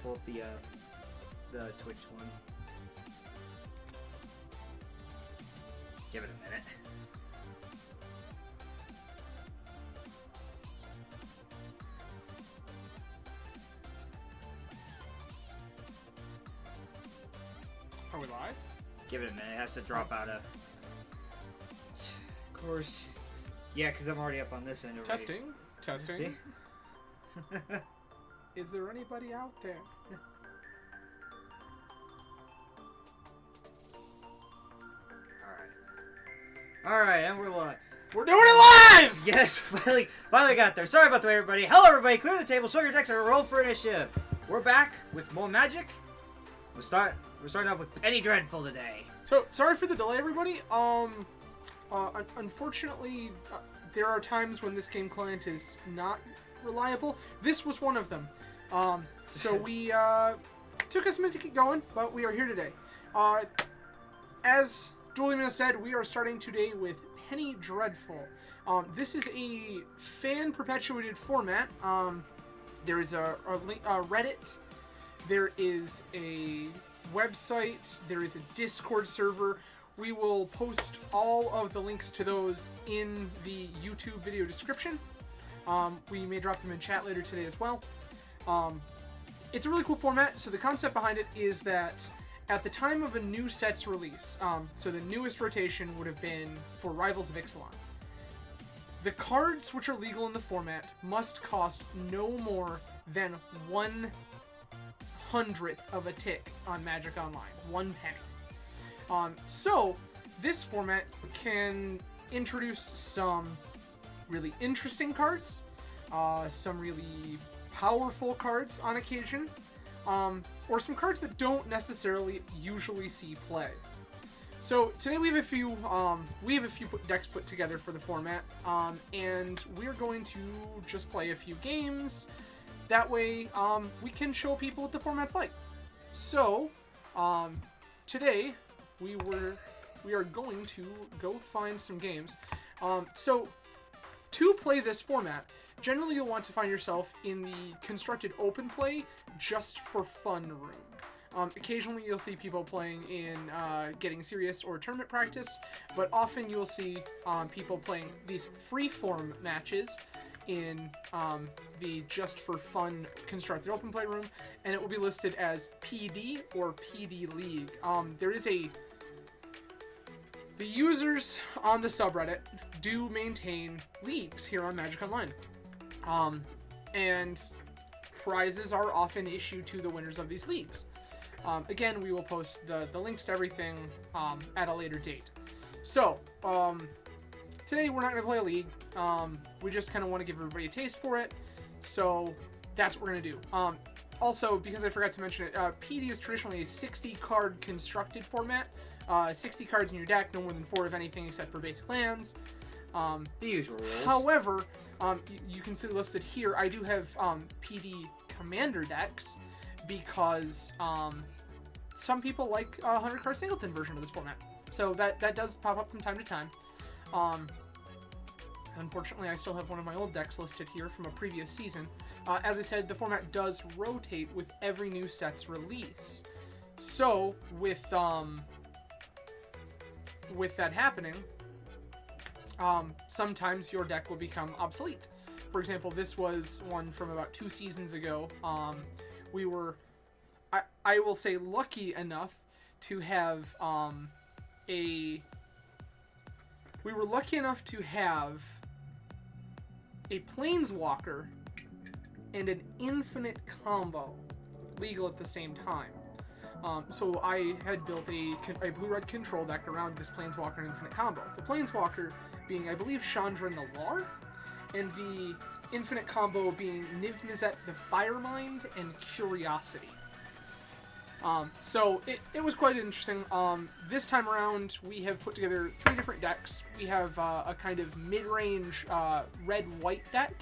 pull up the Twitch one. Give it a minute. Are we live? Give it a minute. It has to drop out of. Of course. Yeah, because I'm already up on this end already. Testing. Is there anybody out there? Alright, and we're live. We're doing it live! Yes, finally got there. Sorry about the way, everybody. Hello, everybody. Clear the table. Show your decks and roll for initiative. We're back with more Magic. We're starting off with Penny Dreadful today. So, sorry for the delay, everybody. Unfortunately, there are times when this game client is not reliable. This was one of them. So we took us a minute to get going, but we are here today. As Dueling said, we are starting today with Penny Dreadful. This is a fan-perpetuated format. There is a Reddit. There is a website. There is a Discord server. We will post all of the links to those in the YouTube video description. We may drop them in chat later today as well. It's a really cool format. So the concept behind it is that at the time of a new set's release, so the newest rotation would have been for Rivals of Ixalan. The cards which are legal in the format must cost no more than 1/100th of a tick on Magic Online. 1 penny. So this format can introduce some really interesting cards, some really powerful cards on occasion, or some cards that don't necessarily usually see play. So today we have a few decks put together for the format, and we're going to just play a few games. That way we can show people what the format's like. So today we are going to go find some games. So to play this format, generally you'll want to find yourself in the constructed open play just for fun room. Occasionally you'll see people playing in Getting Serious or tournament practice, but often you'll see people playing these free-form matches in the just for fun constructed open play room, and it will be listed as PD or PD League. The users on the subreddit do maintain leagues here on Magic Online. And prizes are often issued to the winners of these leagues. Again, we will post the links to everything at a later date. So, today we're not going to play a league. We just kind of want to give everybody a taste for it. So, that's what we're going to do. Also, because I forgot to mention it, PD is traditionally a 60-card constructed format. 60 cards in your deck, no more than 4 of anything except for basic lands. The usual rules. However, you can see listed here, I do have PD Commander decks because some people like a 100-card singleton version of this format. So that does pop up from time to time. Unfortunately, I still have one of my old decks listed here from a previous season. As I said, the format does rotate with every new set's release. So, with that happening, sometimes your deck will become obsolete. For example, this was one from about 2 seasons ago. We were, I will say, lucky enough to have a Planeswalker and an Infinite combo legal at the same time. So I had built a blue-red control deck around this Planeswalker and Infinite combo. The Planeswalker being, I believe, Chandra Nalar, and the Infinite combo being Niv-Mizzet the Firemind and Curiosity. So it was quite interesting. This time around, we have put together 3 different decks. We have a kind of mid-range red-white deck.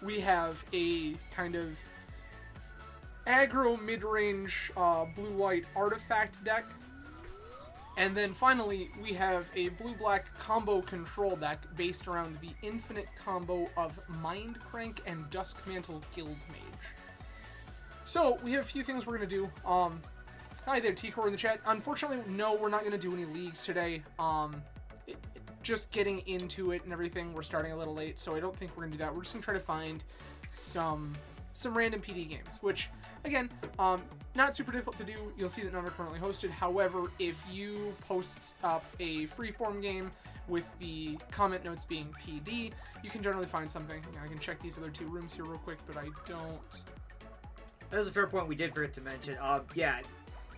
We have a kind of aggro mid-range blue-white artifact deck. And then finally, we have a blue-black combo control deck based around the Infinite combo of Mindcrank and Duskmantle Guildmage. So we have a few things we're gonna do. Hi there, T-Core in the chat. Unfortunately, no, we're not gonna do any leagues today. Just getting into it and everything, we're starting a little late, so I don't think we're gonna do that. We're just gonna try to find some random PD games, which again, not super difficult to do. You'll see that none are currently hosted. However, if you post up a freeform game with the comment notes being PD, you can generally find something. I can check these other two rooms here real quick, but I don't. That was a fair point we did forget to mention. Yeah,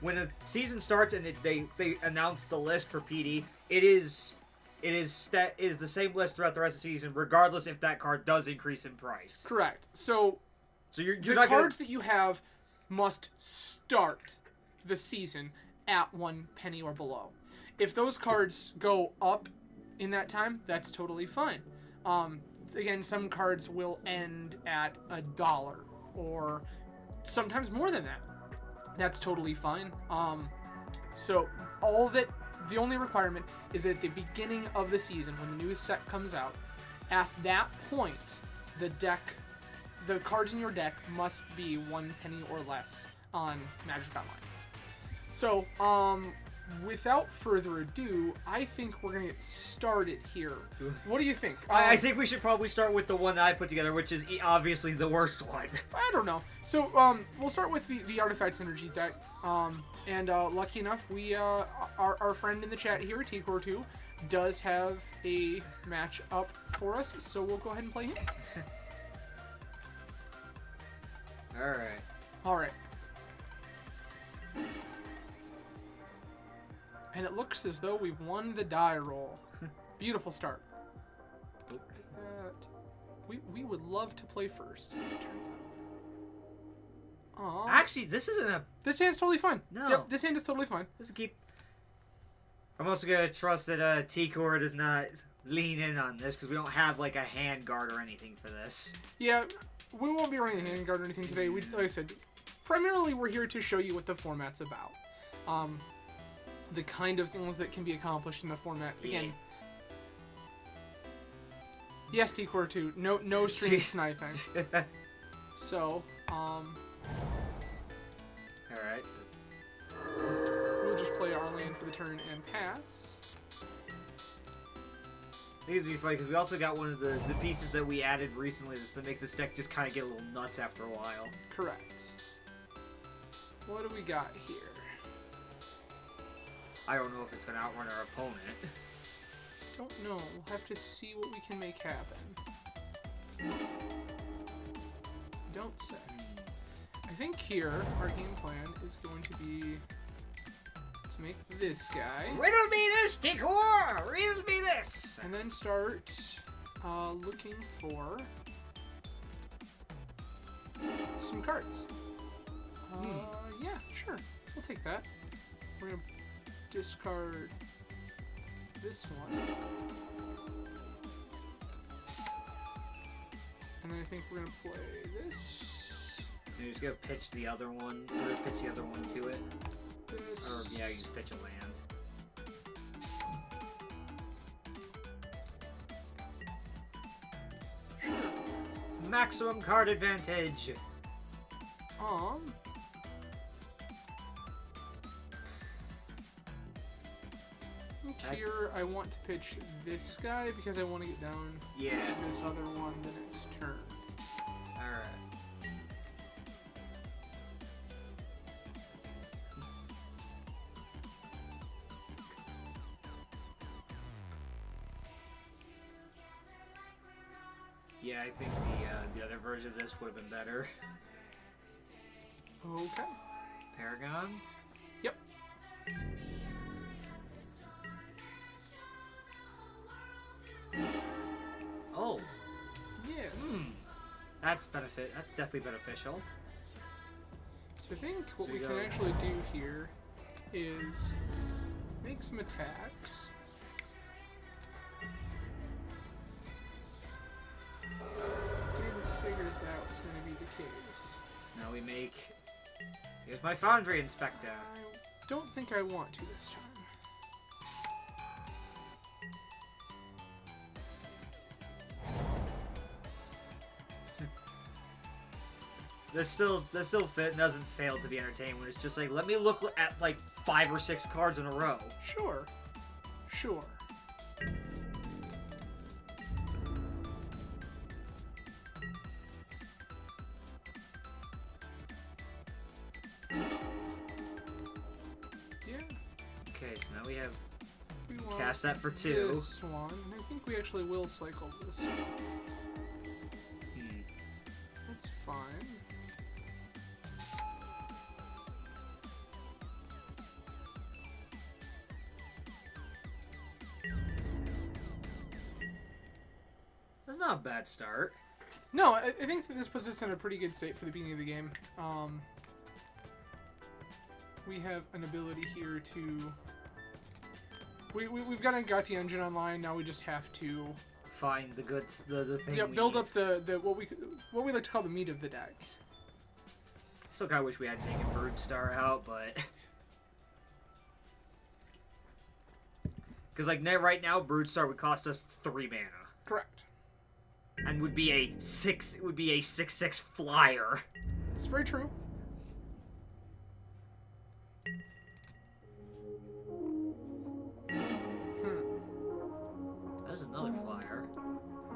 when the season starts and they announce the list for PD, it is the same list throughout the rest of the season, regardless if that card does increase in price. Correct. So you're the not cards that you have must start the season at 1 penny or below. If those cards go up in that time, that's totally fine. Again, some cards will end at $1 or sometimes more than that. That's totally fine. So the only requirement is that at the beginning of the season, when the new set comes out, at that point, the cards in your deck must be 1 penny or less on Magic Online. So, without further ado, I think we're gonna get started here. What do you think? I think we should probably start with the one that I put together, which is obviously the worst one. I don't know. So, we'll start with the Artifact Synergies deck. And lucky enough, we our friend in the chat here, T-Core2, does have a match up for us, so we'll go ahead and play him. Alright. And it looks as though we've won the die roll. Beautiful start. We would love to play first, as it turns out. Aww. Actually, this isn't a... This hand's totally fine. No. Yep, this hand is totally fine. This is keep... I'm also going to trust that T-Core does not lean in on this, because we don't have, like, a hand guard or anything for this. Yeah, we won't be running a hand guard or anything today. Like I said, primarily we're here to show you what the format's about. The kind of things that can be accomplished in the format. Again, yes, T-Core2, no stream sniping. So, Alright. We'll just play our land for the turn and pass. I think it's funny because we also got one of the pieces that we added recently that makes this deck just kind of get a little nuts after a while. Correct. What do we got here? I don't know if it's going to outrun our opponent. Don't know. We'll have to see what we can make happen. Don't say. I think here, our game plan is going to be to make this guy. Riddle me this, T-Core! Riddle me this! And then start looking for some cards. Yeah, sure. We'll take that. We're going to discard this one. And then I think we're going to play this. You're just going to pitch the other one, or pitch the other one to it. This. Or, yeah, you just pitch a land. Maximum card advantage! Here, I want to pitch this guy because I want to get down this other one the next turn. Alright. Yeah, I think the other version of this would have been better. Okay. Paragon? Yep. Oh. Yeah. That's definitely beneficial. So I think what we can actually do here is make some attacks. Didn't figure that was going to be the case. Now we make... Here's my Foundry Inspector. I don't think I want to this time. that still fit doesn't fail to be entertaining when it's just like, let me look at like 5 or 6 cards in a row. Sure. Sure. Yeah. Okay, so now we have We want cast that for 2. this one. And I think we actually will cycle this one. That's fine. That's not a bad start. No, I think that this puts us in a pretty good state for the beginning of the game. We have an ability here to... We've got the engine online, now we just have to... Find the good, the thing. Yeah, we build need. up the what we like to call the meat of the deck. Still kind of wish we had taken Broodstar out, but because like right now, Broodstar would cost us 3 mana Correct. and would be a 6/6 flyer. It's very true. That's another flyer.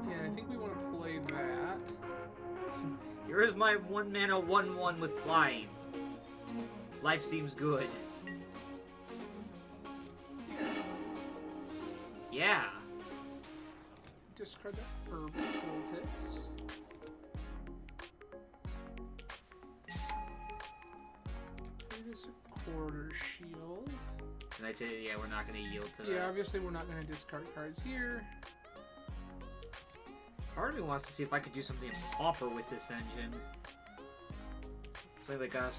Yeah, I think we want to play that. Here is my 1 mana 1/1 with flying. Life seems good. Yeah. Discard that for politics. Play this a quarter shield. And I tell you, yeah, we're not going to yield to Yeah, that. obviously we're not going to discard cards here. Part of me wants to see if I could do something in Pauper with this engine. Play like a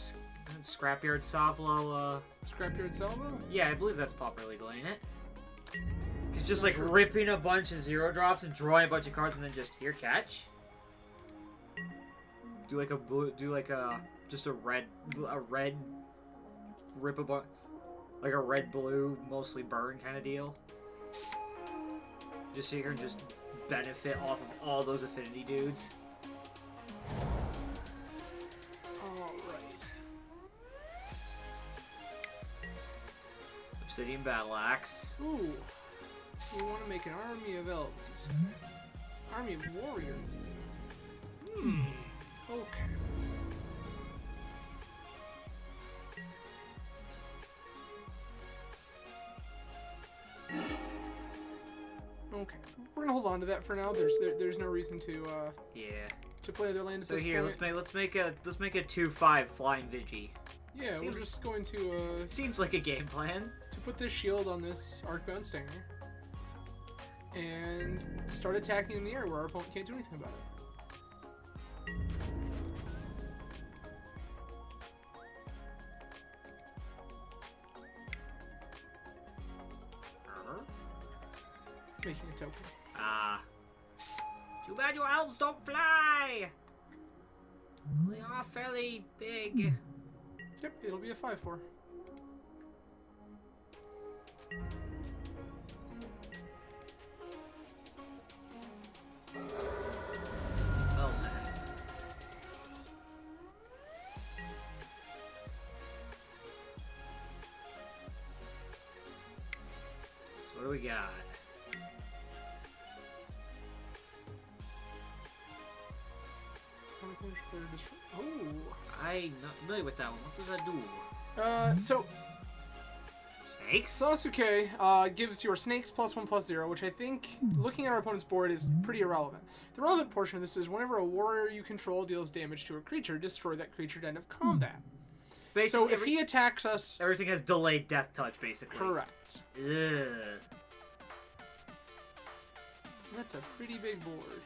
Scrapyard Savlo, Scrapyard Salvo? Yeah, I believe that's Pauper legal, ain't it? It's just like ripping a bunch of 0-drops and drawing a bunch of cards and then just, here, catch. Do like a blue, just a red, rip a bunch, like a red-blue, mostly burn kind of deal. Just sit here and just benefit off of all those affinity dudes. Alright. Obsidian Battle Axe. Ooh. We want to make an army of elves, you say? Army of warriors. Okay. Okay. We're gonna hold on to that for now. There's no reason to Yeah. to play other land at So this here, point. let's make a 2/5 flying Vigi. Yeah, seems- we're just going to Seems like a game plan. put this shield on this Arcbound Stinger and start attacking in the air where our opponent can't do anything about it. Making a token. Ah. Too bad your elves don't fly! They are fairly big. Yep, it'll be a 5/4. Well then. So what do we got? Oh. I'm not familiar with that one. What does that do? So Snakes? Sasuke gives your snakes +1/+0, which I think, looking at our opponent's board, is pretty irrelevant. The relevant portion of this is whenever a warrior you control deals damage to a creature, destroy that creature at end of combat. Basically, So if he attacks us, everything has delayed death touch, basically. correct. Ugh. That's a pretty big board.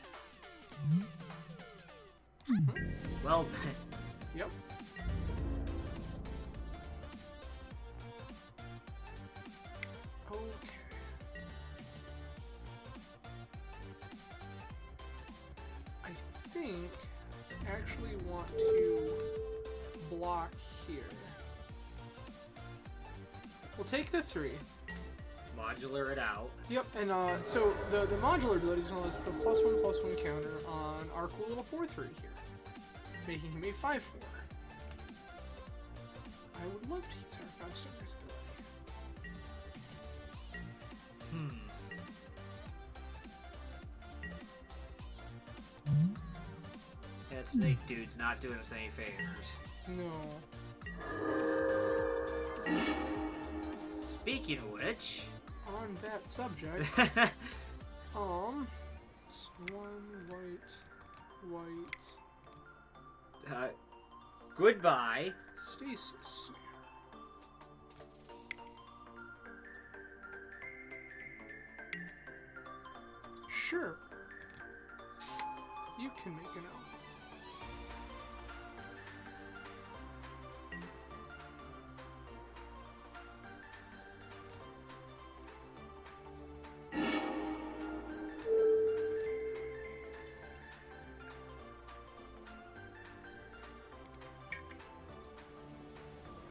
Well then. Yep. Okay. I think I actually want to block here. We'll take the 3. Modular it out. Yep, and so the modular ability is going to let us put +1/+1 counter on our cool little 4/3 here. making him a 5/4. I would love to use our Foundstinger's ability. That snake dude's not doing us any favors. No. Speaking of which... On that subject, one white, goodbye. stasis. Sure. You can make an elf.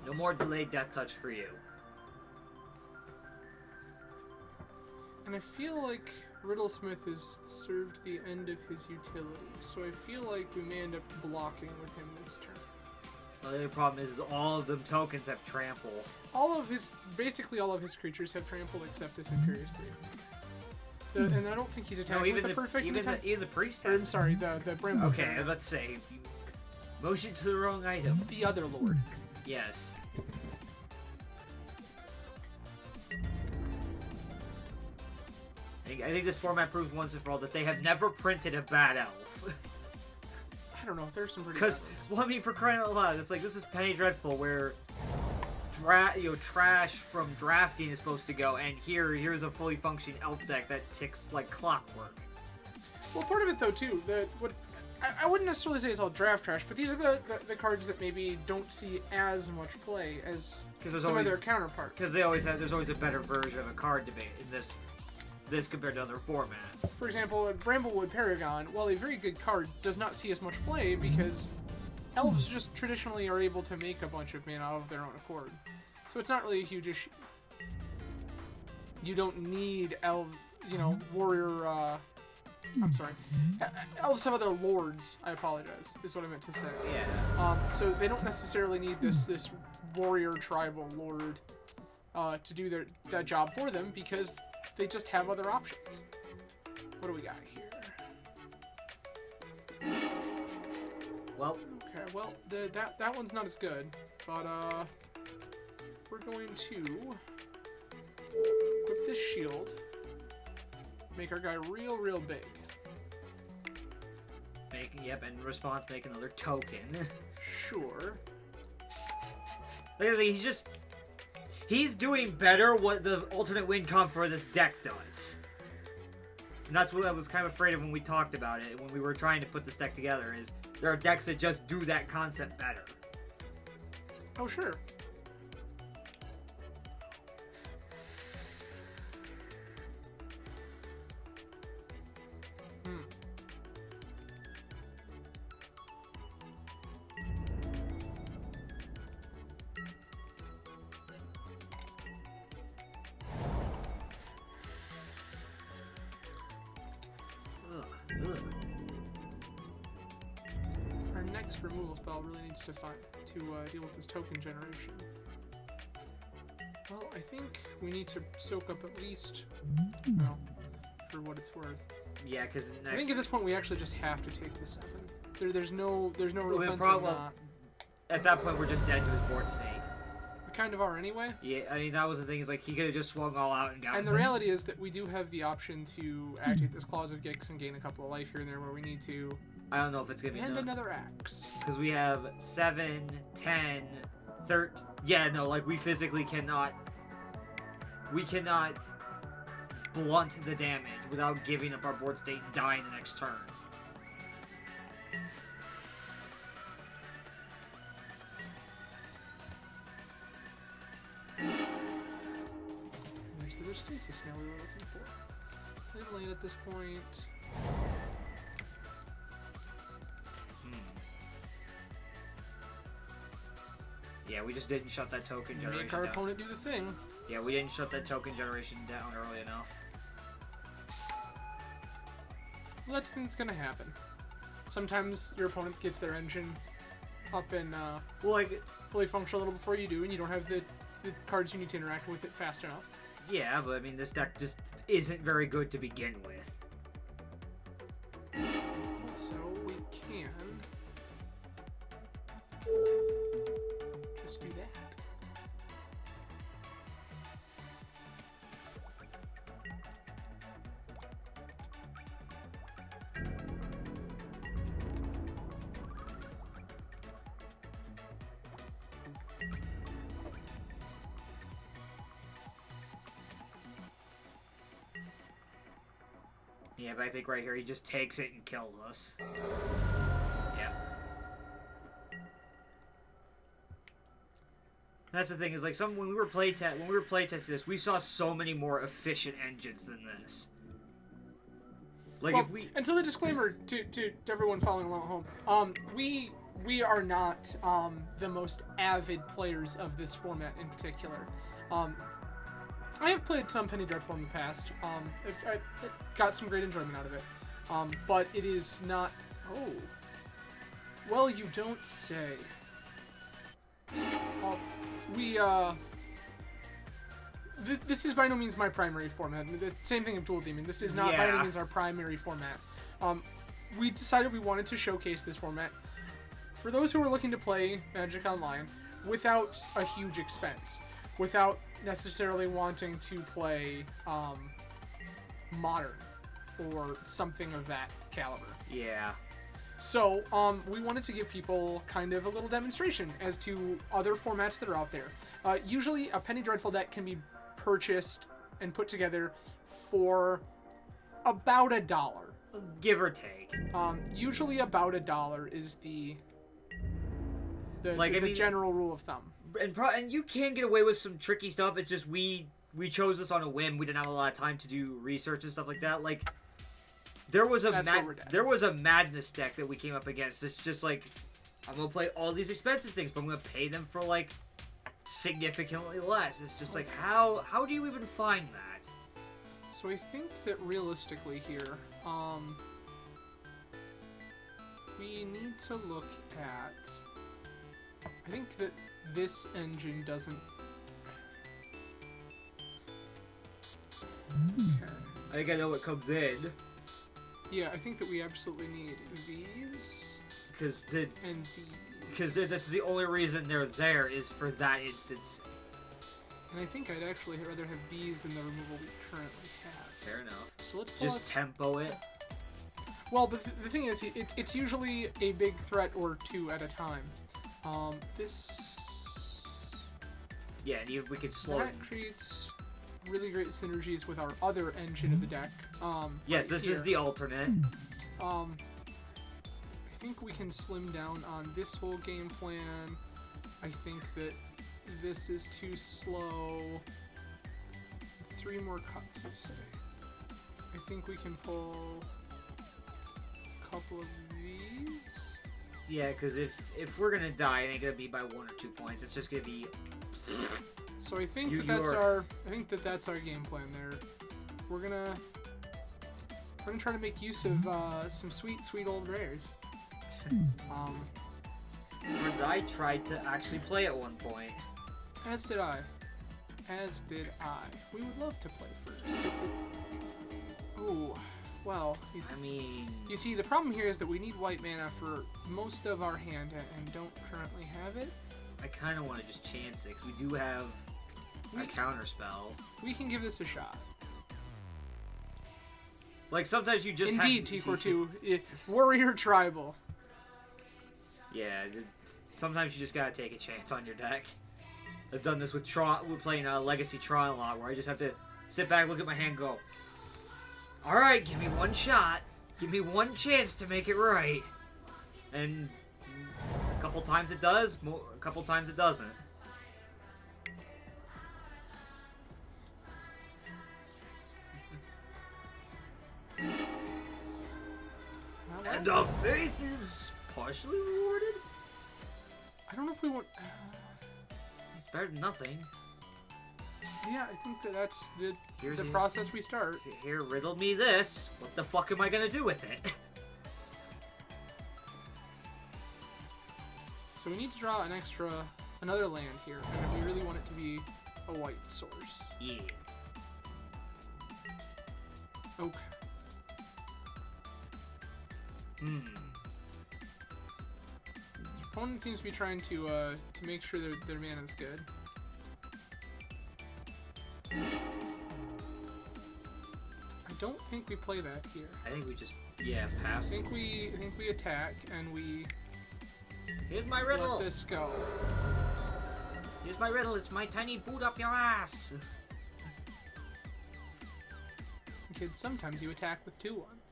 No more delayed death touch for you. And I feel like Riddlesmith has served the end of his utility, so I feel like we may end up blocking with him this turn. Well, the other problem is all of them tokens have trample. Basically all of his creatures have trample except this Imperious Breed. And I don't think he's attacking with the perfect even attack. the priest Or, has. I'm sorry, the Bramble. Okay, I was about to say, you motion to the wrong item. The other Lord. Yes. I think this format proves once and for all that they have never printed a bad elf. I don't know, there's some pretty bad Because, ones. well, I mean, for crying out loud, it's like, this is Penny Dreadful, where trash from drafting is supposed to go, and here's a fully functioning elf deck that ticks like clockwork. Well, part of it, though, too, I wouldn't necessarily say it's all draft trash, but these are the cards that maybe don't see as much play as some of their counterparts. Because there's always a better version of a card debate in this compared to other formats. For example, Bramblewood Paragon, while a very good card, does not see as much play because elves just traditionally are able to make a bunch of mana out of their own accord. So it's not really a huge issue. You don't need warrior, I'm sorry. Elves have other lords, I apologize, is what I meant to say. Yeah. So they don't necessarily need this warrior tribal lord to do that job for them because they just have other options. What do we got here? Well. Okay, well, that one's not as good, but we're going to equip this shield, make our guy real big. In response, make another token. Sure. Literally, he's doing better what the alternate win comp for this deck does. And that's what I was kind of afraid of when we talked about it, when we were trying to put this deck together, is there are decks that just do that concept better. Oh, sure. Our next removal spell really needs to deal with this token generation. Well, I think we need to soak up at least, well, for what it's worth. Yeah, because I think at this point we actually just have to take the 7. There's no real sense in not. At that point, we're just dead to his board state. We kind of are anyway. Yeah, I mean, that was the thing, is like, he could have just swung all out and got And the reality is that we do have the option to activate this Claws of Gix and gain a couple of life here and there where we need to. I don't know if it's going to be And enough. another axe. Because we have 7, 10, 13. Yeah, no, like, we physically cannot. We cannot blunt the damage without giving up our board state and dying the next turn. There's the stasis now we were looking for. Play lane at this point. Yeah, we just didn't shut that token generation Make our down. opponent do the thing. Yeah, we didn't shut that token generation down early enough. Well, that's gonna happen. Sometimes your opponent gets their engine up and Well, like, fully functional a little before you do, and you don't have the cards you need to interact with it fast enough. yeah, but I mean, this deck just isn't very good to begin with. So we can just do that. Yeah, but I think right here he just takes it and kills us. Yeah. That's the thing is like when we were playtesting this, we saw so many more efficient engines than this. Like Well, if we and so the disclaimer to everyone following along at home, we are not the most avid players of this format in particular. I have played some Penny Dreadful in the past. I got some great enjoyment out of it. But it is not... Oh. Well, you don't say. This is by no means my primary format. The same thing of Dual Demon. This is not by any means our primary format. We decided we wanted to showcase this format for those who are looking to play Magic Online without a huge expense. Without necessarily wanting to play Modern or something of that caliber. yeah. So, we wanted to give people kind of a little demonstration as to other formats that are out there. Usually, a Penny Dreadful deck can be purchased and put together for about $1. Give or take. Usually about $1 is the Like, I mean, general rule of thumb. And you can get away with some tricky stuff. It's just we chose this on a whim. We didn't have a lot of time to do research and stuff like that. Like there was a madness deck that we came up against. It's just like I'm gonna play all these expensive things, but I'm gonna pay them for like significantly less. It's just like how do you even find that? So I think that realistically here, we need to look at. I think that this engine doesn't. Okay. I think I know what comes in. Yeah, I think that we absolutely need these and because that's the only reason they're there is for that instance. And I think I'd actually rather have these than the removal we currently have. Fair enough. So let's pull just out... tempo it. Well, but the thing is, it's usually a big threat or two at a time. This... Yeah, and even we could slow That creates really great synergies with our other engine of the deck. Yes, right this here. is the alternate. I think we can slim down on this whole game plan. I think that this is too slow. 3 more cuts, you say. I think we can pull a couple of these. Yeah, because if we're gonna die, it ain't gonna be by 1 or 2 points. It's just gonna be. So I think that's our game plan there. We're gonna try to make use of some sweet old rares. Because I tried to actually play at one point. As did I. We would love to play first. Ooh, well, you see, the problem here is that we need white mana for most of our hand and don't currently have it. I kind of want to just chance it, because we do have a counter spell. We can give this a shot. Like, sometimes you just Indeed, T42. Warrior Tribal. Yeah, sometimes you just gotta take a chance on your deck. I've done this with Tron. We're playing Legacy Tron a lot, where I just have to sit back, look at my hand, go, alright, give me one shot. Give me one chance to make it right. And a couple times it does, a couple times it doesn't. And our faith is partially rewarded? I don't know if we want... It's better than nothing. Yeah, I think that's the process we start. Here, riddle me this. What the fuck am I gonna do with it? So we need to draw another land here, and we really want it to be a white source. Yeah. Okay. Hmm. Opponent seems to be trying to make sure their mana is good. I don't think we play that here. I think we just pass. I think we attack and we Here's my riddle. let this go. Here's my riddle. It's my tiny boot up your ass. Kids, sometimes you attack with 2 ones.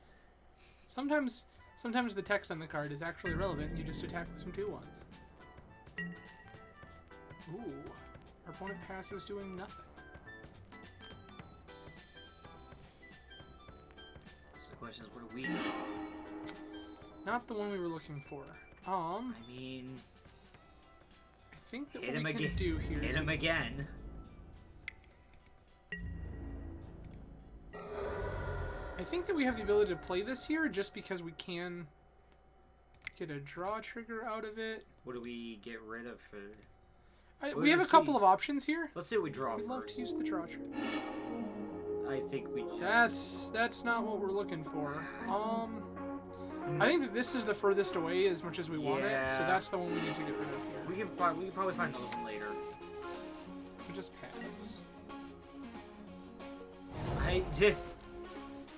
Sometimes the text on the card is actually relevant and you just attack with some 2 ones. Ooh. Our opponent passes doing nothing. So the question is, what do we do? Not the one we were looking for. I mean, I think that hit what him we again. can do here Hit is him again. I think that we have the ability to play this here just because we can get a draw trigger out of it. What do we get rid of for? We have a couple of options here. Let's see what we draw We'd first. love to use the draw trigger. I think we just... That's not what we're looking for. I think that this is the furthest away as much as we want it, so Yeah. that's the one we need to get rid of here. We can probably find another one later. We just pass. I did.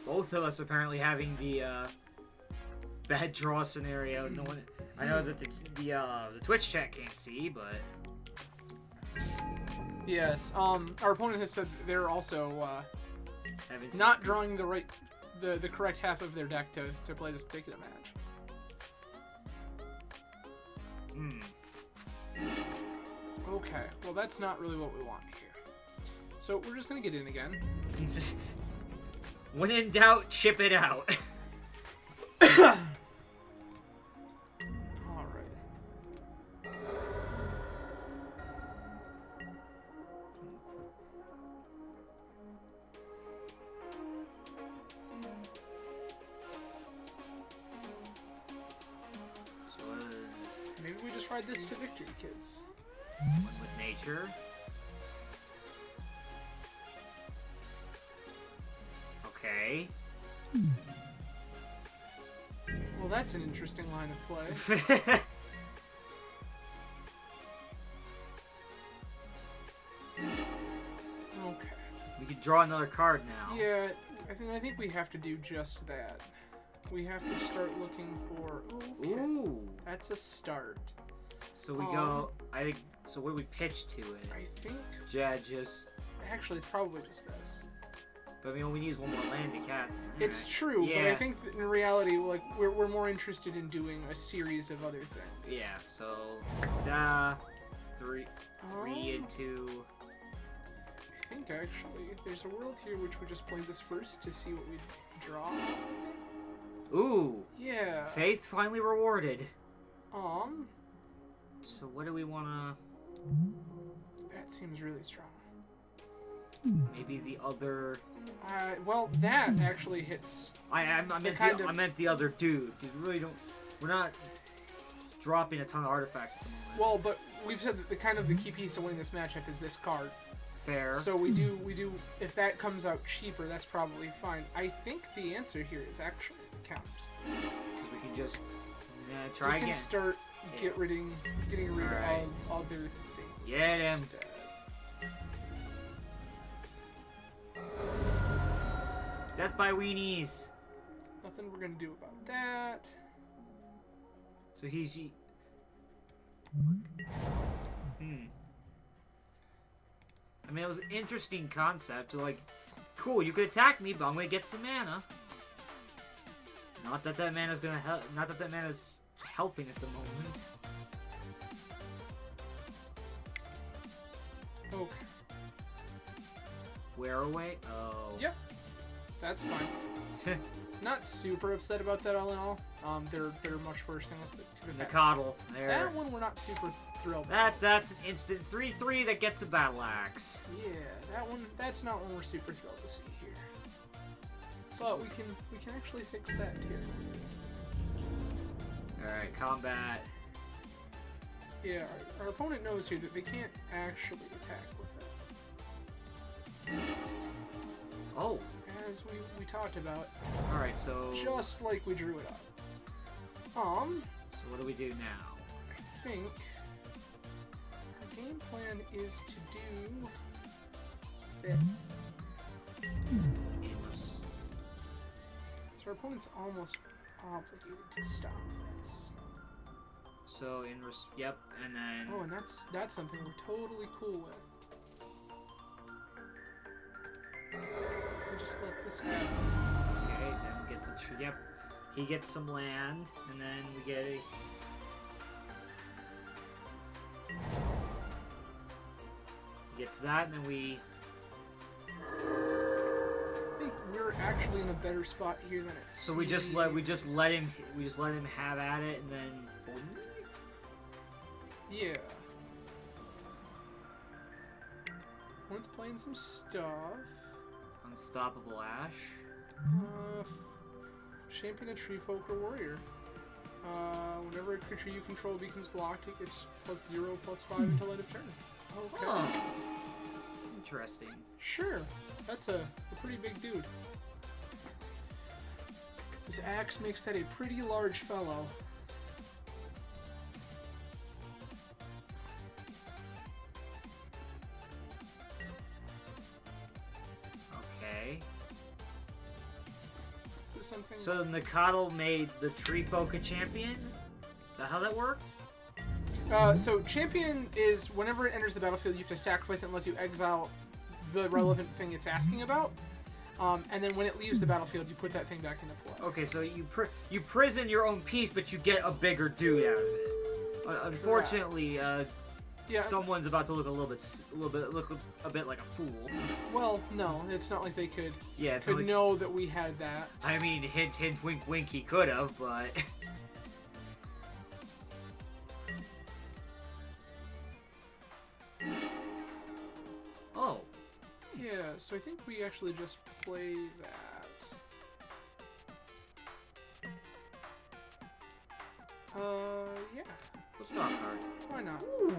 Both of us apparently having the bad draw scenario. No one. I know that the Twitch chat can't see, but Yes. Our opponent has said they're also haven't seen- not drawing the correct half of their deck to play this particular match. Okay. Well, that's not really what we want here. So we're just gonna get in again. When in doubt, ship it out. All right. So, Maybe we just ride this to victory, kids. one with nature. Okay. Well, that's an interesting line of play. Okay. We can draw another card now. Yeah, I think we have to do just that. We have to start looking for. Okay. Ooh. That's a start. So we go. I think. So what do we pitch to it? I think. Yeah, just. Actually, it's probably just this. But I mean, all we need is one more land to cat. It's true, but I Yeah. think that in reality, like we're more interested in doing a series of other things. Yeah. So, three into. I think actually there's a world here which we just play this first to see what we draw. Ooh. Yeah. Faith finally rewarded. So So what do we wanna? that seems really strong. Maybe the other. Well, that actually hits. I meant kind I of- meant the other dude. 'Cause we really don't. We're not dropping a ton of artifacts at the moment. Well, but we've said that the key piece to winning this matchup is this card. Fair. So we do. If that comes out cheaper, that's probably fine. I think the answer here is actually the counters. 'Cause we can just try we can again. start getting rid Alright. of other things. Get him. instead. Death by weenies. Nothing we're gonna do about that. So he's. I mean, it was an interesting concept. Like, cool, you could attack me, but I'm gonna get some mana. Not that mana's gonna help. Not that mana's helping at the moment. Okay. Wear away. Oh. Yep. That's fine. Not super upset about that all in all. There are much worse things that could have The happened. coddle. There. That one we're not super thrilled about. That's an instant 3/3 that gets a battle axe. Yeah, that one. That's not one we're super thrilled to see here. But we can actually fix that too. All right, combat. Yeah, our opponent knows here that they can't actually attack with it. Oh. As we talked about. Alright, so... Just like we drew it up. So what do we do now? I think our game plan is to do this. So our opponent's almost obligated to stop this. So yep, and then... Oh, and that's something we're totally cool with. We just let this happen. Okay, then we get the yep. He gets some land, and then we get a... He gets that, and then we... I think we're actually in a better spot here than it So we just let him have at it, and then... Yeah. One's playing some stuff. Unstoppable Ash. Champion a Tree Folk or Warrior. Whenever a creature you control becomes blocked, it gets +0/+5 until end of turn. Okay. Oh. Interesting. Sure. That's a pretty big dude. This axe makes that a pretty large fellow. Okay. This is something. So Nikado made the Tree Folk a champion? Is that how that worked? So champion is whenever it enters the battlefield, you have to sacrifice it unless you exile the relevant thing it's asking about. And then when it leaves the battlefield, you put that thing back into play. Okay, so you prison your own piece, but you get a bigger dude out of it. Unfortunately, yeah. Someone's about to look a bit like a fool. Well, no, it's not like they could. Yeah, it's could know that we had that. I mean, hint, hint, wink, wink. He could have, but. Oh. Yeah, so I think we actually just play that. Yeah. Let's draw a card. Why not? Ooh.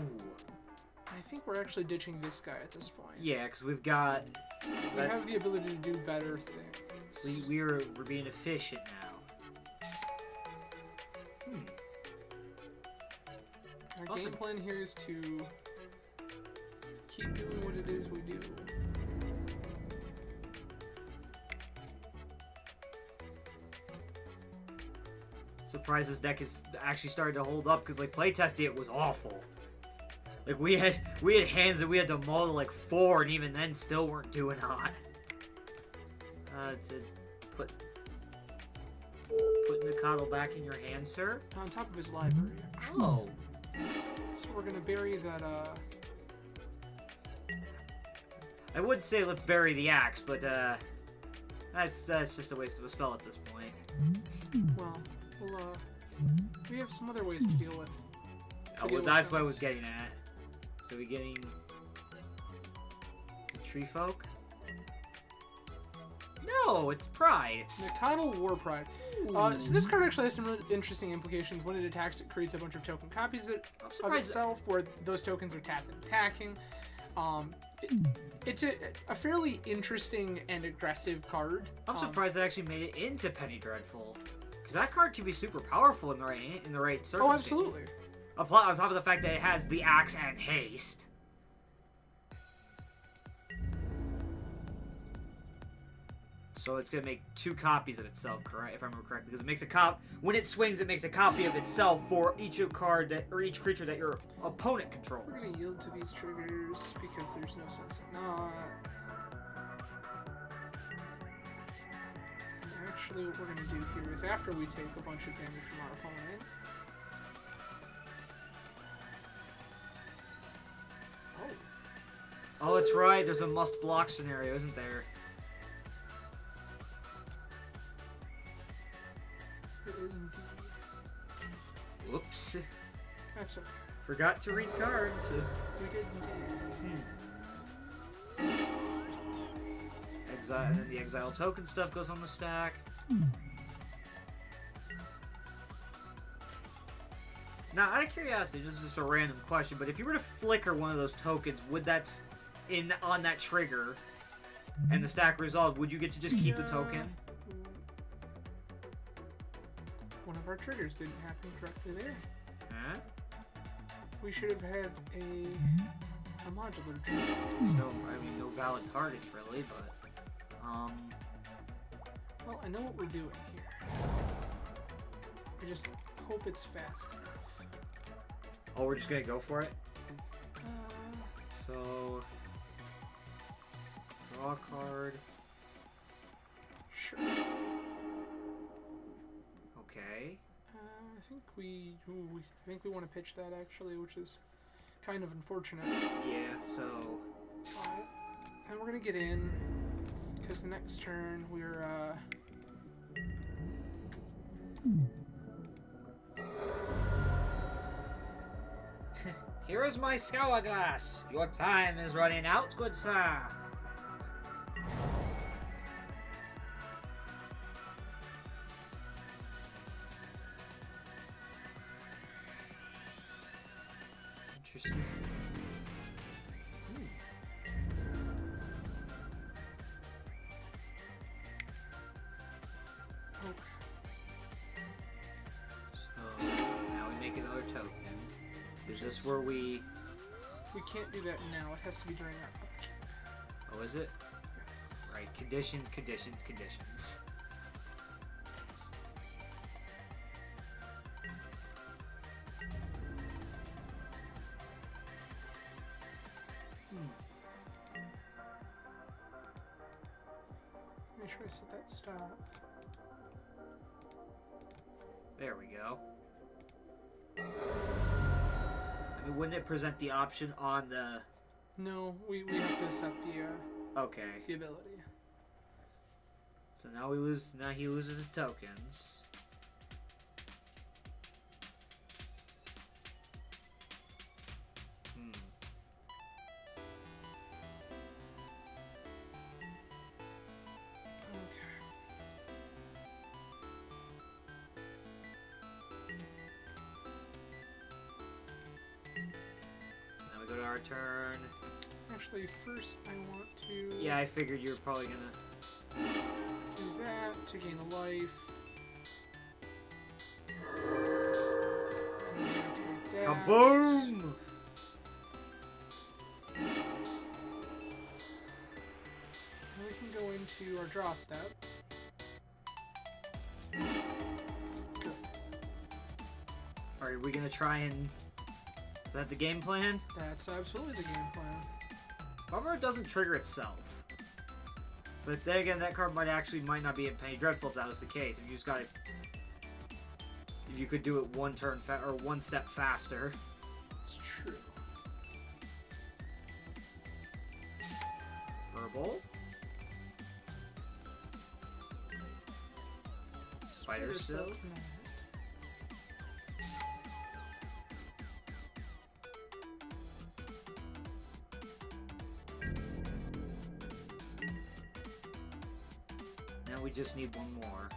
I think we're actually ditching this guy at this point. Yeah, because we've got... We have the ability to do better things. We're being efficient now. Our Awesome. game plan here is to keep doing what it is we do. Surprised this deck is actually starting to hold up, because like playtesting it was awful. Like we had hands that we had to mull to like 4, and even then still weren't doing hot. To put Nikado back in your hand, sir. On top of his library. Actually. Oh. So we're gonna bury that. I would say let's bury the axe, but that's just a waste of a spell at this point. Well, we have some other ways to deal with. Oh, well, that's what I was getting at. So we're getting the Tree Folk. No, it's Pride. Nikado War Pride. So this card actually has some really interesting implications. When it attacks, it creates a bunch of token copies of itself, where those tokens are tapped and attacking. It's a fairly interesting and aggressive card. I'm surprised it actually made it into Penny Dreadful, because that card can be super powerful in the right circumstances. Oh, absolutely. On top of the fact that it has the axe and haste. So it's gonna make 2 copies of itself, correct? If I remember correctly, because it makes when it swings, it makes a copy of itself for each each creature that your opponent controls. We're gonna yield to these triggers because there's no sense in not. Actually, what we're gonna do here is after we take a bunch of damage from our opponent. Oh, that's right. There's a must block scenario, isn't there? It is indeed. Whoops. That's okay. Forgot to read cards. We did indeed. Exile, and then the exile token stuff goes on the stack. Now, out of curiosity, this is just a random question, but if you were to flicker one of those tokens, would that on that trigger and the stack resolved, would you get to just keep the token? One of our triggers didn't happen correctly there. Huh? We should have had a modular trigger. No, I mean no valid targets really, but Well, I know what we're doing here. I just hope it's fast enough. Oh, we're just gonna go for it. So draw a card. Sure. Okay. I think we want to pitch that actually, which is kind of unfortunate. Yeah. So. And we're gonna get in because the next turn we're Here is my scour glass. Your time is running out, good sir. Interesting. So now we make another token. Is this where we can't do that now. It has to be during our upkeep. Oh, is it? Yes. Right. Conditions, conditions, conditions. Make sure I set that stop. There we go. I mean, wouldn't it present the option on the... No, we have to set the Okay. the ability. So now we lose. Now he loses his tokens. Now we go to our turn. Actually, first I want to... Yeah, I figured you were probably gonna... do that to gain a life. And then take that. Kaboom! And we can go into our draw step. Good. Are we gonna try and... Is that the game plan? That's absolutely the game plan. However, it doesn't trigger itself. But then again, that card might not be in Penny Dreadful if that was the case. If you just got it... If you could do it one turn or one step faster. It's true. Herbal. Spider Silk. Now we just need one more.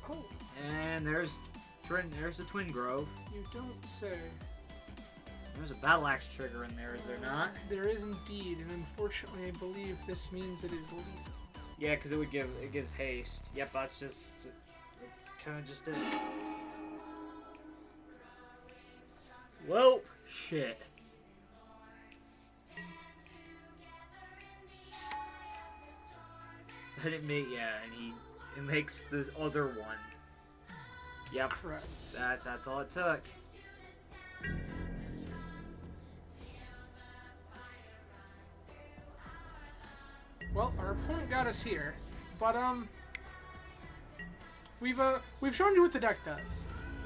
Oh, And there's the Twin Grove. you don't say. There's a Battle Axe trigger in there, is there not? There is indeed, and unfortunately I believe this means it is lethal. Yeah, because it gives haste. Yep, that's kind of just it. Whoa! Shit. But it it makes this other one. Yep. Correct. That's all it took. Well, our opponent got us here, but we've shown you what the deck does.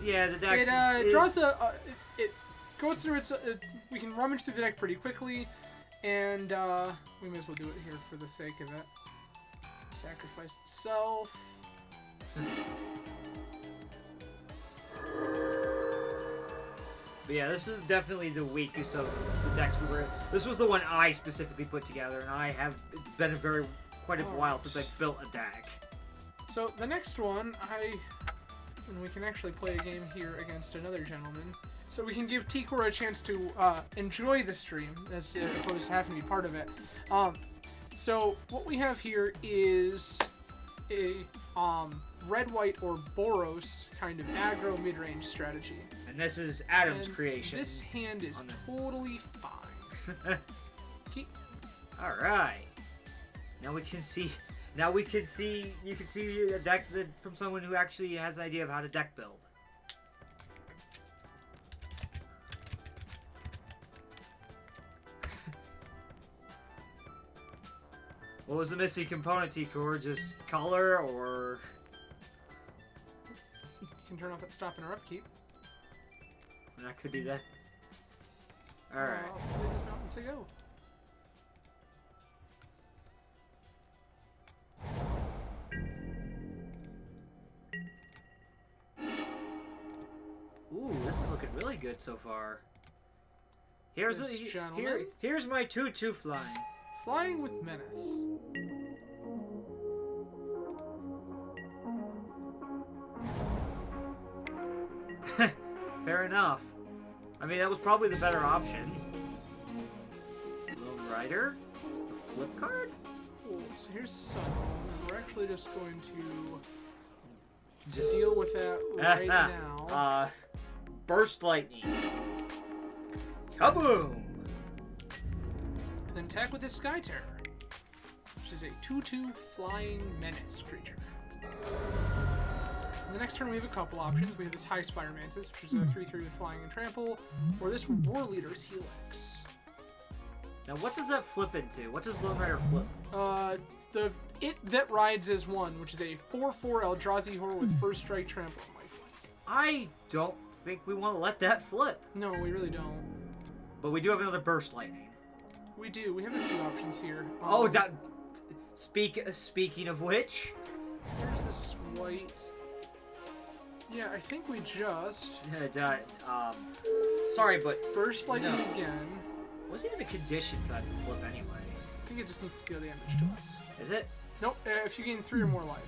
Yeah, the deck. It draws it goes through its. We can rummage through the deck pretty quickly, and we may as well do it here for the sake of it. Sacrifice itself. But yeah, this is definitely the weakest of the decks we were. This was the one I specifically put together, and it's been quite a while since I built a deck. So the next one, and we can actually play a game here against another gentleman. So we can give T-Core a chance to enjoy the stream, as opposed to having to be part of it. So what we have here is a red, white, or Boros kind of aggro mid-range strategy. And this is Adam's And creation. This hand is totally fine. All right. Now we can see. Now you can see a deck from someone who actually has an idea of how to deck build. What was the missing component, T-Core? Just color, or... You can turn off that stop and our upkeep. That could be that. Alright. I'll play this Mountain to go. Ooh, this is looking really good so far. Here's my 2/2 flying. Flying with Menace. Fair enough. I mean, that was probably the better option. Lone Rider? A flip card? Cool. So here's Sun. We're actually just going to deal with that right now. Burst Lightning. Kaboom! And then attack with this Sky Terror, which is a 2/2 flying menace creature. In the next turn, we have a couple options. We have this High Spire Mantis, which is a 3/3 with flying and trample, or this War Leader's Helix. Now, what does that flip into? What does Lone Rider flip? It that rides as one, which is a 4/4 Eldrazi Horror with first strike, trample, and lifelink. I don't think we want to let that flip. No, we really don't. But we do have another Burst Lightning. We do. We have a few options here. Speaking of which, so there's this white. Yeah, I think we just sorry, but Burst Lightning again. What's even the condition for that to flip anyway? I think it just needs to deal damage to us. Is it? Nope. If you gain 3 or more life.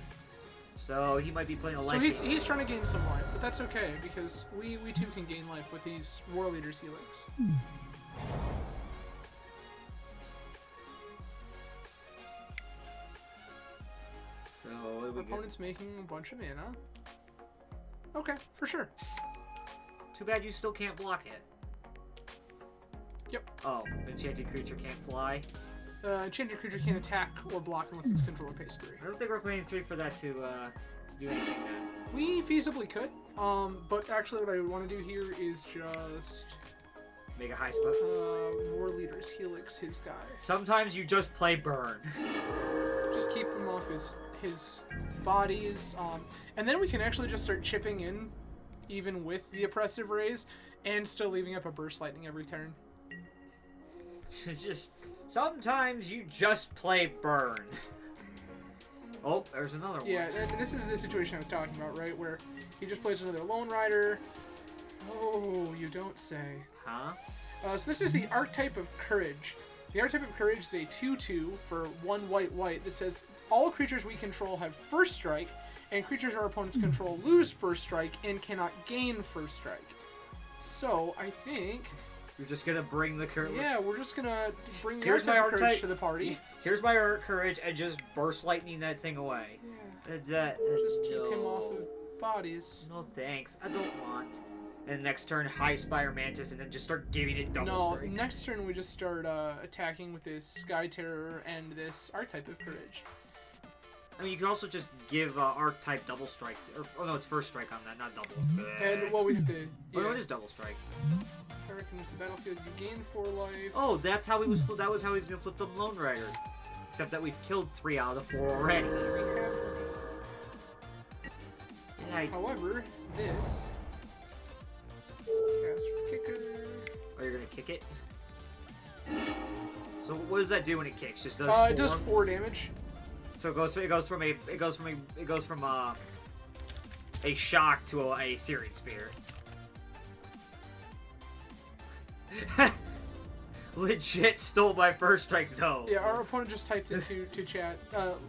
So he might be playing a life. So he's trying to gain some life, but that's okay because we too can gain life with these War Leader's Helix. So our opponent's making a bunch of mana. Okay, for sure. Too bad you still can't block it. Yep. Oh, enchanted creature can't fly. Enchanted creature can't attack or block unless its controller pays 3. I don't think we're playing 3 for that to do anything then. We feasibly could, but actually what I want to do here is just make a high spot. War Leader's Helix his guy. Sometimes you just play burn. Just keep him off his bodies, and then we can actually just start chipping in, even with the oppressive rays, and still leaving up a Burst Lightning every turn. Just sometimes you just play burn. Oh, there's another one. Yeah, and this is the situation I was talking about, right? Where he just plays another Lone Rider. Oh, you don't say. Huh? So this is the Archetype of Courage. The Archetype of Courage is a 2/2 for 1 white that says all creatures we control have first strike, and creatures our opponents control lose first strike and cannot gain first strike. So I think you're just gonna bring the courage. Yeah, we're just gonna bring the Here's my Archetype of Courage to the party. Here's my courage and just Burst Lightning that thing away. Yeah. Just keep him off of bodies. No thanks, I don't want. And next turn, High Spire Mantis, and then just start giving it double strike. No, next turn we just start attacking with this Sky Terror and this Archetype of Courage. I mean, you can also just give Archetype double strike. Oh no, it's first strike on that, not double. And well, we have to. Yeah. Oh, it is double strike. Hurricane is the battlefield. You gain 4 life. Oh, that's how he was. That was how he was gonna flip the Lone Rider. Except that we've killed 3 out of the 4 already. However, this. Cast Kicker. Oh, you're gonna kick it. So what does that do when it kicks? Just does. It does 4 damage. So it goes from a shock to a Searing Spear. Legit stole my first strike though. Yeah, our opponent just typed into to chat.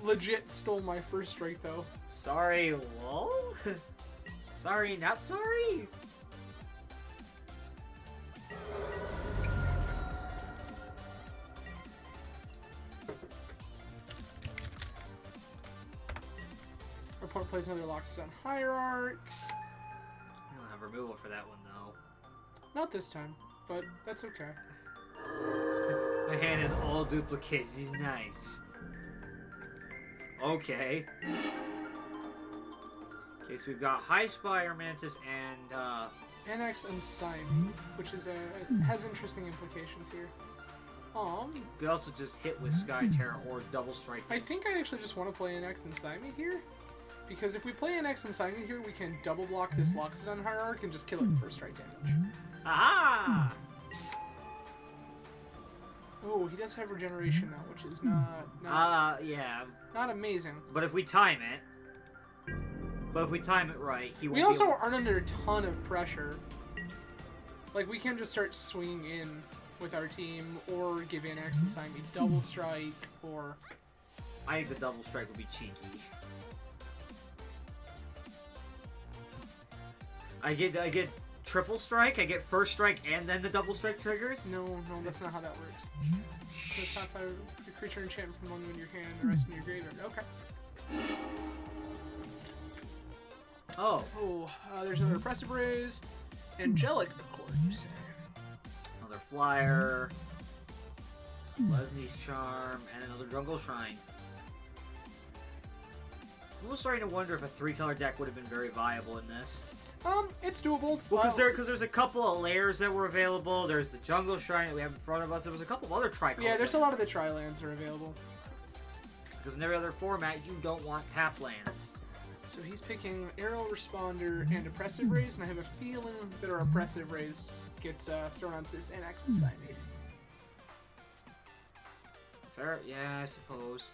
Legit stole my first strike though. Sorry, lol? Sorry, not sorry? Our opponent plays another Lockstone Hierarch. I don't have removal for that one though. Not this time, but that's okay. My hand is all duplicates. He's nice. Okay. Okay, so we've got High Spire Mantis and Annex and Simon, which is has interesting implications here. you could also just hit with Sky Terror or double strike. I think I actually just want to play Annex and Simon here, because if we play Annex and Simon here, we can double block this Loxodon Hierarch and just kill it for strike damage. Aha! Oh, he does have regeneration now, which is not yeah. not amazing. But if we time it right, he won't We be also able... aren't under a ton of pressure. Like, we can just start swinging in with our team, or give Annex and Simon double strike, or... I think the double strike would be cheeky. I get triple strike, I get first strike and then the double strike triggers? No, that's not how that works. The top 5 your creature enchantment from one in your hand and the rest in your graveyard. Okay. Oh. Oh, there's another Oppressive Raise. Angelic Accord, you say. Another flyer. Lesnie's Charm, and another Jungle Shrine. I'm almost starting to wonder if a 3-color deck would have been very viable in this. It's doable. Well, because there's a couple of layers that were available. There's the Jungle Shrine that we have in front of us. There was a couple of other tricolor. Yeah, there's a lot of the tri-lands are available. Because in every other format, you don't want tap lands. So he's picking Aerial Responder and Oppressive Raise, and I have a feeling that our Oppressive Raise gets thrown onto this Annex and Simon. Fair, yeah, I suppose.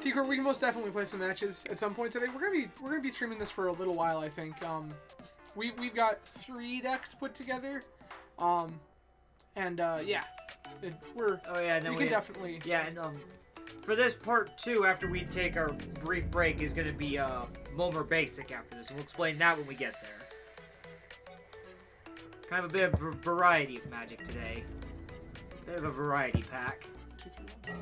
T-Core, we can most definitely play some matches at some point today. We're gonna be streaming this for a little while, I think. We've got 3 decks put together, yeah, we can definitely. Yeah, and for this part 2, after we take our brief break, is going to be Momer Basic after this, and we'll explain that when we get there. Kind of a bit of variety of Magic today. Bit of a variety pack. 2, 3, 1.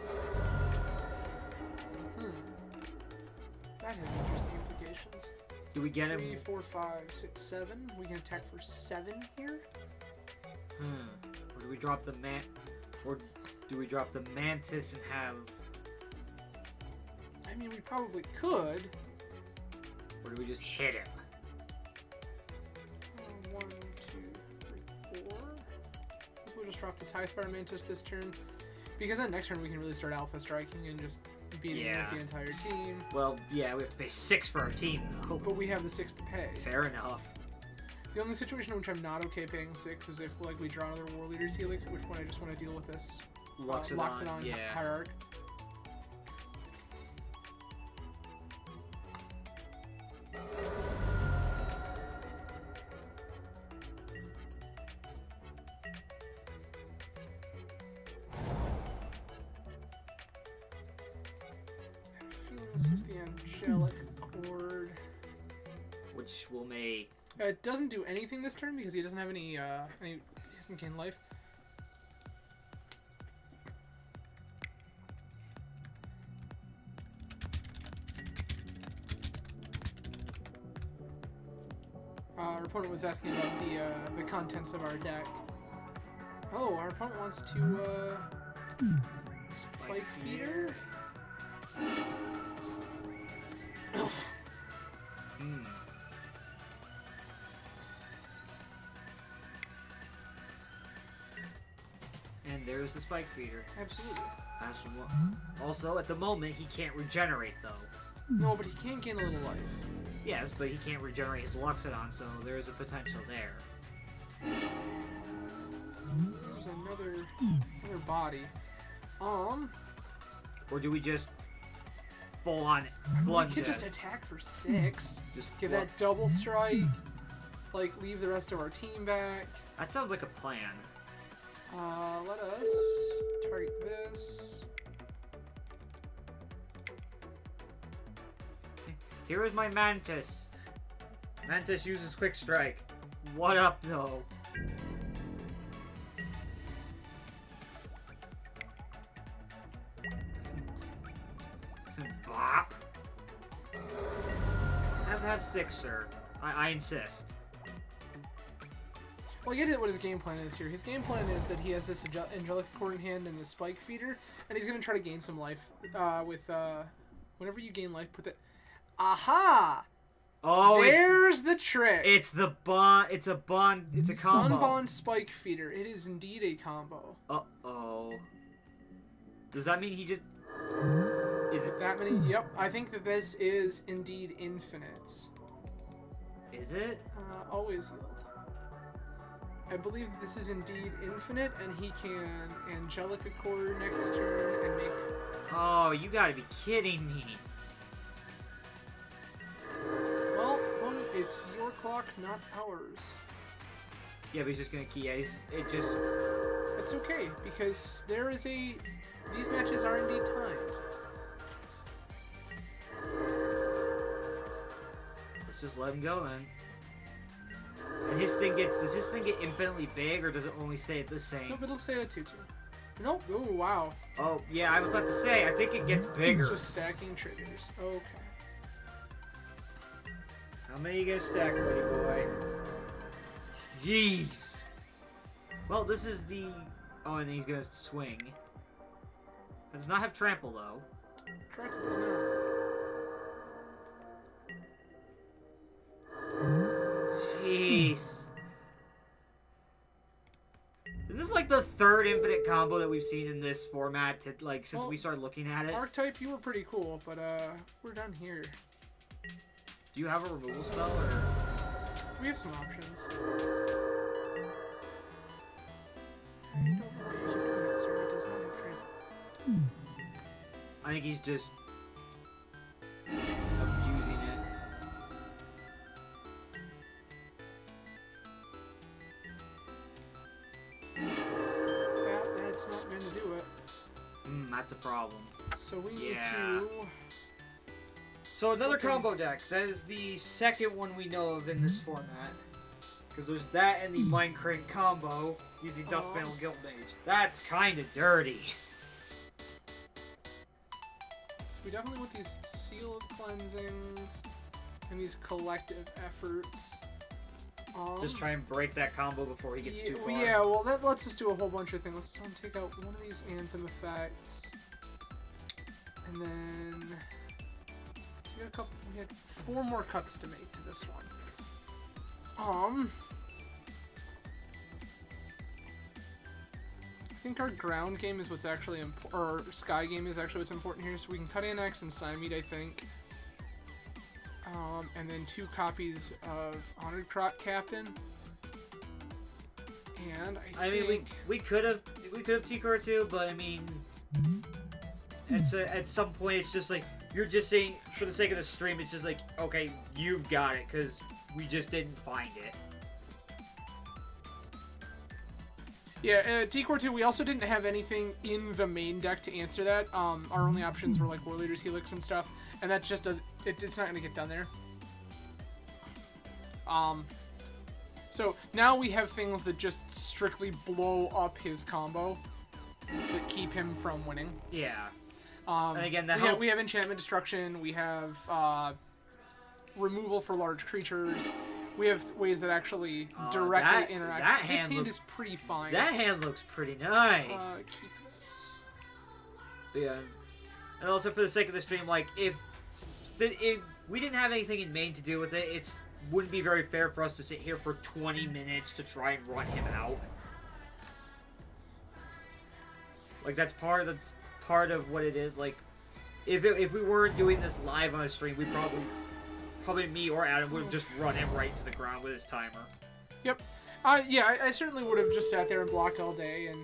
That has interesting implications. Do we get him? 3, 4, 5, 6, 7. We can attack for 7 here. Or do we drop the Mantis and have? I mean, we probably could. Or do we just hit him? 1, 2, 3, 4. We'll just drop this High Spire Mantis this turn, because then next turn we can really start alpha striking and just beating with the entire team. Well, yeah, we have to pay 6 for our team though. But we have the 6 to pay. Fair enough. The only situation in which I'm not okay paying 6 is if we draw another War Leader's Helix, at which point I just want to deal with this Loxodon Hierarch. I feel this is the Angelic Accord. Which will make... It doesn't do anything this turn because he doesn't have any he doesn't gain life. Our opponent was asking about the contents of our deck. Oh, our opponent wants to Spike Feeder. And there's the Spike Feeder. Absolutely. Also, at the moment, he can't regenerate, though. No, but he can gain a little life. Yes, but he can't regenerate his Loxodon, so there is a potential there. There's another body. Or do we just full-on We plunge could it? just attack for 6. Just Give that double strike. like leave the rest of our team back. That sounds like a plan. Let us target this. Here is my Mantis. Mantis uses Quick Strike. What up, though? Bop. Have 6, sir. I insist. Well, I get what his game plan is here. His game plan is that he has this Angelic Cord in hand and this Spike Feeder, and he's going to try to gain some life with, whenever you gain life, put that... Aha! Oh, there's the trick. It's the bond. It's a bond. It's a combo. Sunbond Spike Feeder. It is indeed a combo. Uh-oh. Does that mean he just... Is it that many? Yep. I think that this is indeed infinite. Is it? Always yield. I believe this is indeed infinite, and he can Angelic Accord next turn and make... Oh, you gotta be kidding me. Well, it's your clock, not ours. Yeah, but he's just gonna key. It just... It's okay, because there is a... These matches are indeed timed. Let's just let him go, then. And does his thing get infinitely big, or does it only stay at the same? Nope, it'll stay at 2-2. Nope. Oh, wow. Oh, yeah, I was about to say, I think it gets bigger. It's just stacking triggers. Okay. How many you gonna stack, buddy boy? Jeez. Well, this is the... Oh, and then he's gonna swing. It does not have trample, though. Correct, it does not. Jeez. This is like the third infinite combo that we've seen in this format, since we started looking at it. Archetype, you were pretty cool, but we're done here. Do you have a removal spell, or...? We have some options. I don't know why you're doing that, sir. It does not have trample. I think he's just... abusing it. That's not going to do it. That's a problem. So we need to... So another combo deck. That is the second one we know of in this format. Because there's that and the Minecraft combo using Dust Panel Guild Mage. That's kind of dirty. So we definitely want these Seal of Cleansings and these collective efforts. Just try and break that combo before he gets too far. Yeah, well, that lets us do a whole bunch of things. Let's take out one of these Anthem effects. And then... We had 4 more cuts to make to this one. I think our ground game is what's actually or sky game is actually what's important here. So we can cut Annex and Siamede, I think. And then 2 copies of Honored Captain. And I think... mean, we could have T-Core too, but I mean, at some point it's just like, you're just saying, for the sake of the stream, it's just like, okay, you've got it, because we just didn't find it. Yeah, T-Core 2, we also didn't have anything in the main deck to answer that. Our only options were like War Leader's Helix and stuff, and that just does, it's not going to get done there. So now we have things that just strictly blow up his combo that keep him from winning. Yeah. And again, we have Enchantment Destruction, we have removal for large creatures, we have ways that actually directly interact. This hand is pretty fine. That hand looks pretty nice. Keep this. Yeah. And also for the sake of the stream, like, if we didn't have anything in main to do with it, it wouldn't be very fair for us to sit here for 20 minutes to try and run him out. Like, that's part of what it is. Like, if we weren't doing this live on a stream, we probably me or Adam would have just run him right to the ground with his timer. Yep. Yeah, I certainly would have just sat there and blocked all day and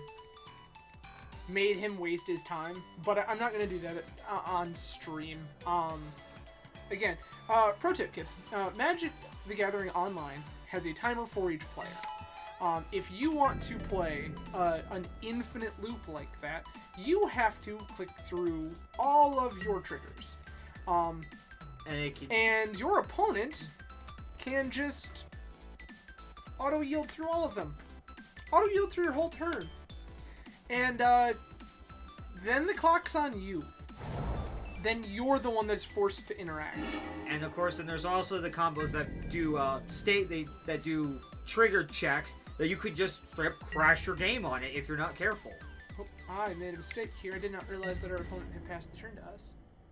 made him waste his time, but I'm not going to do that on stream. Again, pro tip, kids. Magic the Gathering Online has a timer for each player. If you want to play an infinite loop like that, you have to click through all of your triggers. And your opponent can just auto-yield through all of them. Auto-yield through your whole turn. And then the clock's on you. Then you're the one that's forced to interact. And of course, then there's also the combos that do that do trigger checks that you could just straight up crash your game on it if you're not careful. Oh, I made a mistake here. I did not realize that our opponent had passed the turn to us.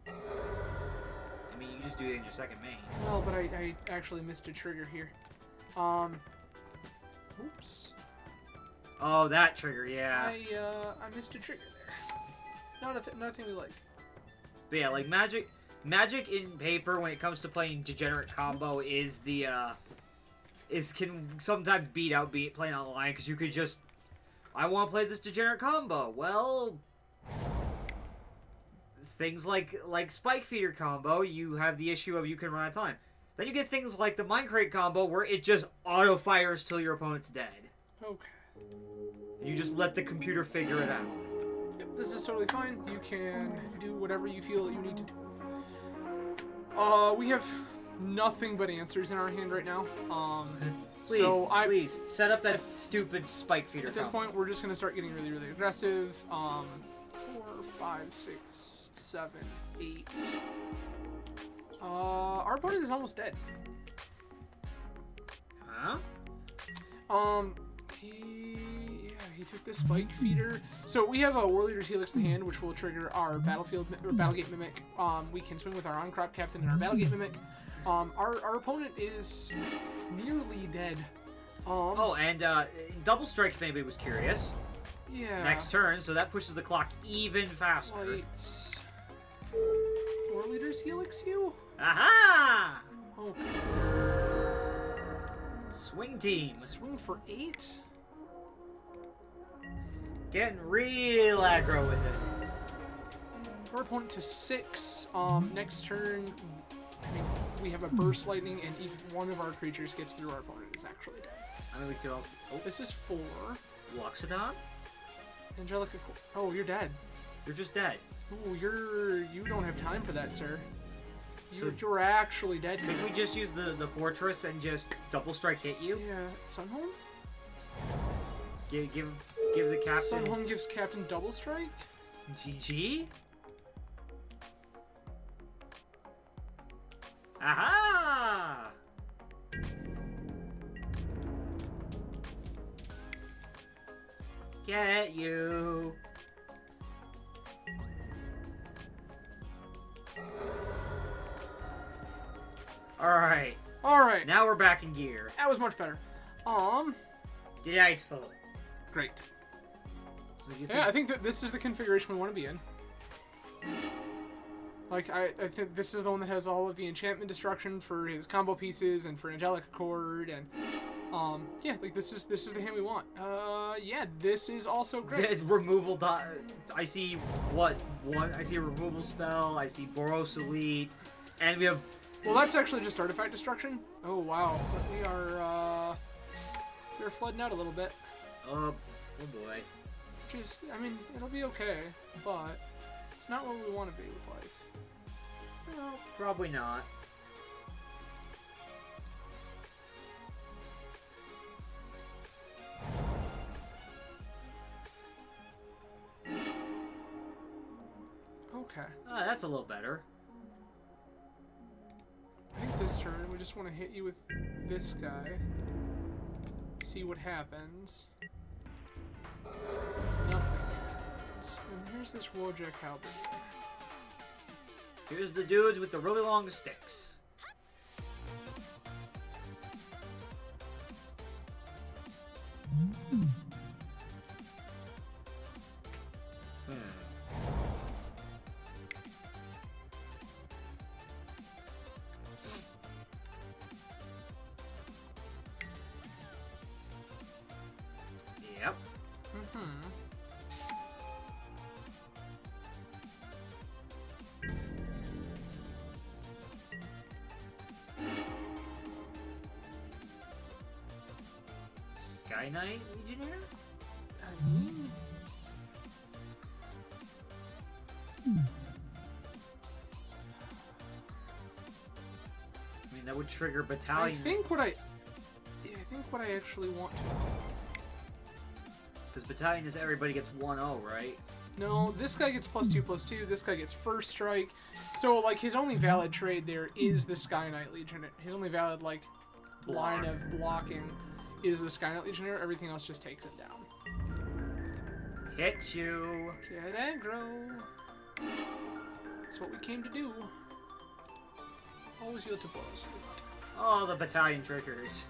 I mean, you just do it in your second main. Well, but I actually missed a trigger here. Oops. Oh, that trigger, yeah. I missed a trigger there. Nothing we like. But yeah, like Magic in paper when it comes to playing degenerate combo is can sometimes beat out playing online because you could just, I want to play this degenerate combo. Well, things like Spike Feeder combo, you have the issue of you can run out of time. Then you get things like the Mind Crate combo where it just auto fires till your opponent's dead. Okay. You just let the computer figure it out. Yep, this is totally fine. You can do whatever you feel that you need to do. We have nothing but answers in our hand right now. Please set up that stupid Spike Feeder. At this point, we're just gonna start getting really, really aggressive. 4, 5, 6, 7, 8. Our opponent is almost dead. Huh? He took the Spike Feeder. So we have a War Leader's Helix in hand, which will trigger our Battlegate Mimic. We can swing with our On-Crop Captain and our Battlegate Mimic. Our opponent is nearly dead. Double Strike, if anybody was curious. Yeah. Next turn, so that pushes the clock even faster. Lights. War Leader's Helix you? Aha! Okay. Swing team. Swing for 8? Getting real aggro with it. Our opponent to 6. Next turn, we have a Burst Lightning, and if one of our creatures gets through, our opponent is actually dead. I mean, we could also... Oh, this is 4. Loxodon? Angelica... Oh, you're dead. You're just dead. Ooh, you don't have time for that, sir. You're actually dead. Could we just use the Fortress and just double strike hit you? Yeah. Sunhome? Give the captain... Sunhome gives Captain double strike? GG? Aha! Get you! Alright. Alright. Now we're back in gear. That was much better. Delightful. Great. So you Yeah, I think that this is the configuration we want to be in. Like, I think this is the one that has all of the enchantment destruction for his combo pieces and for Angelic Accord, and yeah, like this is the hand we want. Yeah, this is also great. Removal I see what? I see a removal spell, I see Boros Elite, and we have... Well, that's actually just artifact destruction. Oh wow, but we're flooding out a little bit. Oh boy. Which is, I mean, it'll be okay, but it's not what we want to be with life. No, probably not. Okay. Ah, that's a little better. I think this turn we just want to hit you with this guy. See what happens. Nothing happens. And here's this Wojak Halberd. Here's the dudes with the really long sticks. Yep. Sky Knight Legionnaire? I mean, I mean, that would trigger Battalion. I think what I actually want to. Because Battalion is everybody gets 1-0, right? No, this guy gets +2/+2. This guy gets first strike. So like his only valid trade there is the Sky Knight Legionnaire. His only valid like line of blocking is the Sky Knight Legionnaire. Everything else just takes it down. Hit you. Get aggro. That's what we came to do. Always yield to blows. Oh, the Battalion triggers.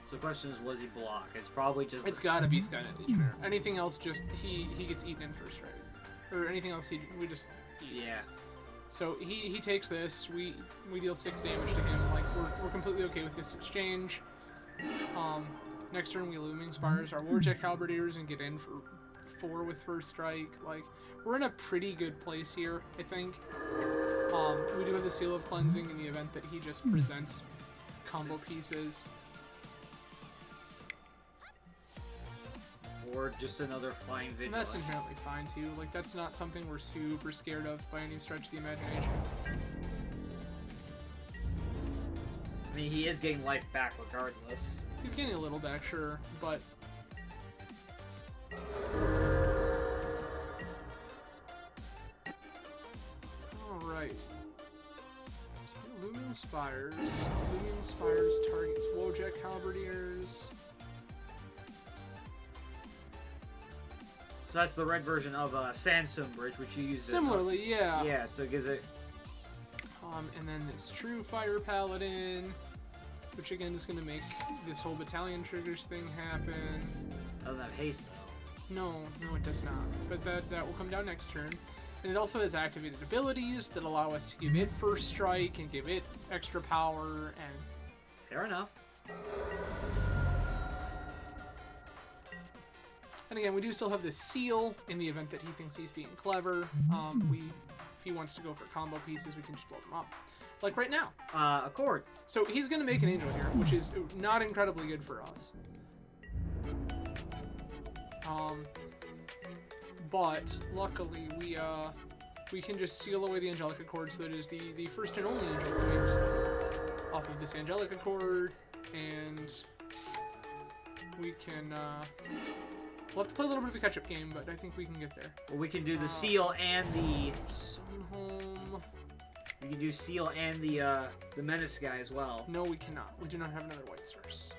So the question is, was he block? It's probably just... It's gotta be Sky Knight Legionnaire. Anything else, just he gets eaten in first strike. Or anything else, we just eat. Yeah. So he takes this. We deal 6 damage to him. Like we're completely okay with this exchange. Next turn we Looming Spires our Warjack Halberdiers and get in for 4 with first strike. Like we're in a pretty good place here, I think. We do have the Seal of Cleansing in the event that he just presents combo pieces. Or just another Flying And Vigilant. that's inherently fine too. Like that's not something we're super scared of by any stretch of the imagination. I mean, he is getting life back regardless. He's getting a little back, sure, but alright. So Lumen Spires. Lumen Spires targets Wojak Halberdiers. So that's the red version of Sandstone Bridge, which you use. Similarly, yeah. Yeah, so it gives it... And then this True Fire Paladin, which again is going to make this whole Battalion Triggers thing happen. Doesn't have haste, though. No, it does not. But that will come down next turn. And it also has activated abilities that allow us to give it first strike and give it extra power and... Fair enough. And again, we do still have this seal in the event that he thinks he's being clever. If he wants to go for combo pieces, we can just blow them up. Like right now. Accord. So he's going to make an angel here, which is not incredibly good for us. But luckily we can just seal away the Angelic Accord, so that it is the first and only angel point off of this Angelic Accord, and we can we'll have to play a little bit of a catch-up game, but I think we can get there. Well, we can do the seal and the... Sunholm. We can do seal and the Menace guy as well. No, we cannot. We do not have another white source.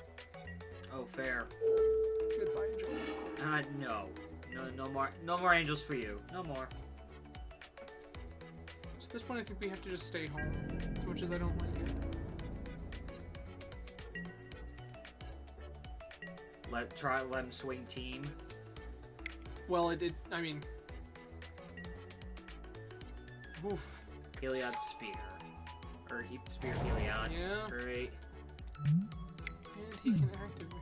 Oh, fair. Goodbye, Angelic Accord. No. No more angels for you. No more. So at this point, I think we have to just stay home, as much as I don't like it. Let him swing team. Well, I mean... Oof. Heliod's spear. Or spear Heliod. Yeah. Great. And he can activate.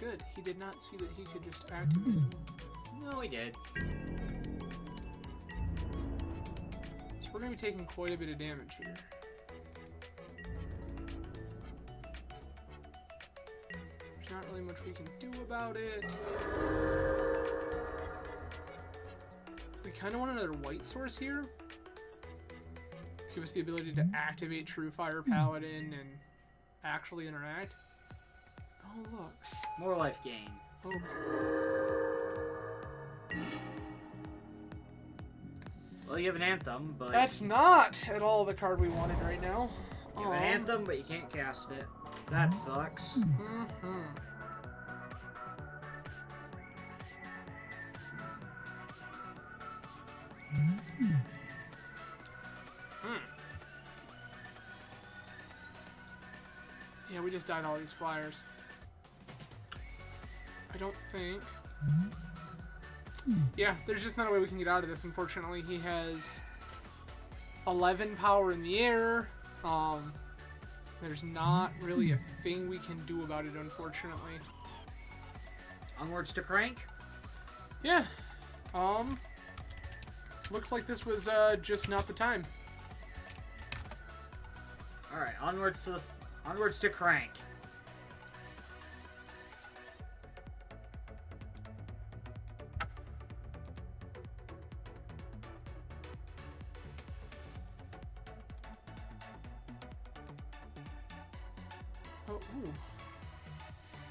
Good. He did not see that he could just activate. No, he did. So we're going to be taking quite a bit of damage here. There's not really much we can do about it. We kind of want another white source here. To give us the ability to activate True Fire Paladin and actually interact. Oh, look. More life gain. Oh. Well, you have an Anthem, but... That's not at all the card we wanted right now. You have an Anthem, but you can't cast it. That sucks. Mm-hmm. Yeah, we just died all these flyers. I don't think... Yeah, there's just not a way we can get out of this, unfortunately. He has 11 power in the air. There's not really a thing we can do about it, unfortunately. Onwards to Crank? Yeah. Looks like this was just not the time. Alright, Onwards to Crank. Oh, ooh.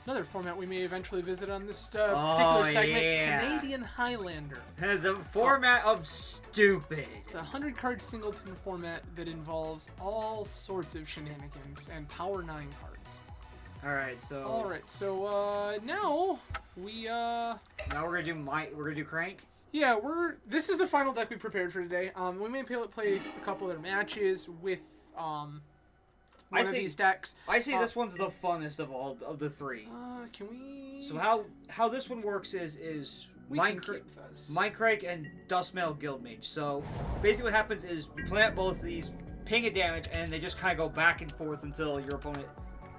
Another format we may eventually visit on this particular segment, yeah. Canadian Highlander. The format of stupid. It's a 100-card singleton format that involves all sorts of shenanigans and Power 9 cards. Alright, so... Alright, so, now we, Now we're gonna do Crank? Yeah, this is the final deck we prepared for today. We may play a couple other matches with, one of these decks. I see this one's the funnest of all of the three. Can we... So how this one works is Mindcrake and Dustmail Guildmage. So basically what happens is you plant both of these, ping a damage, and they just kind of go back and forth until your opponent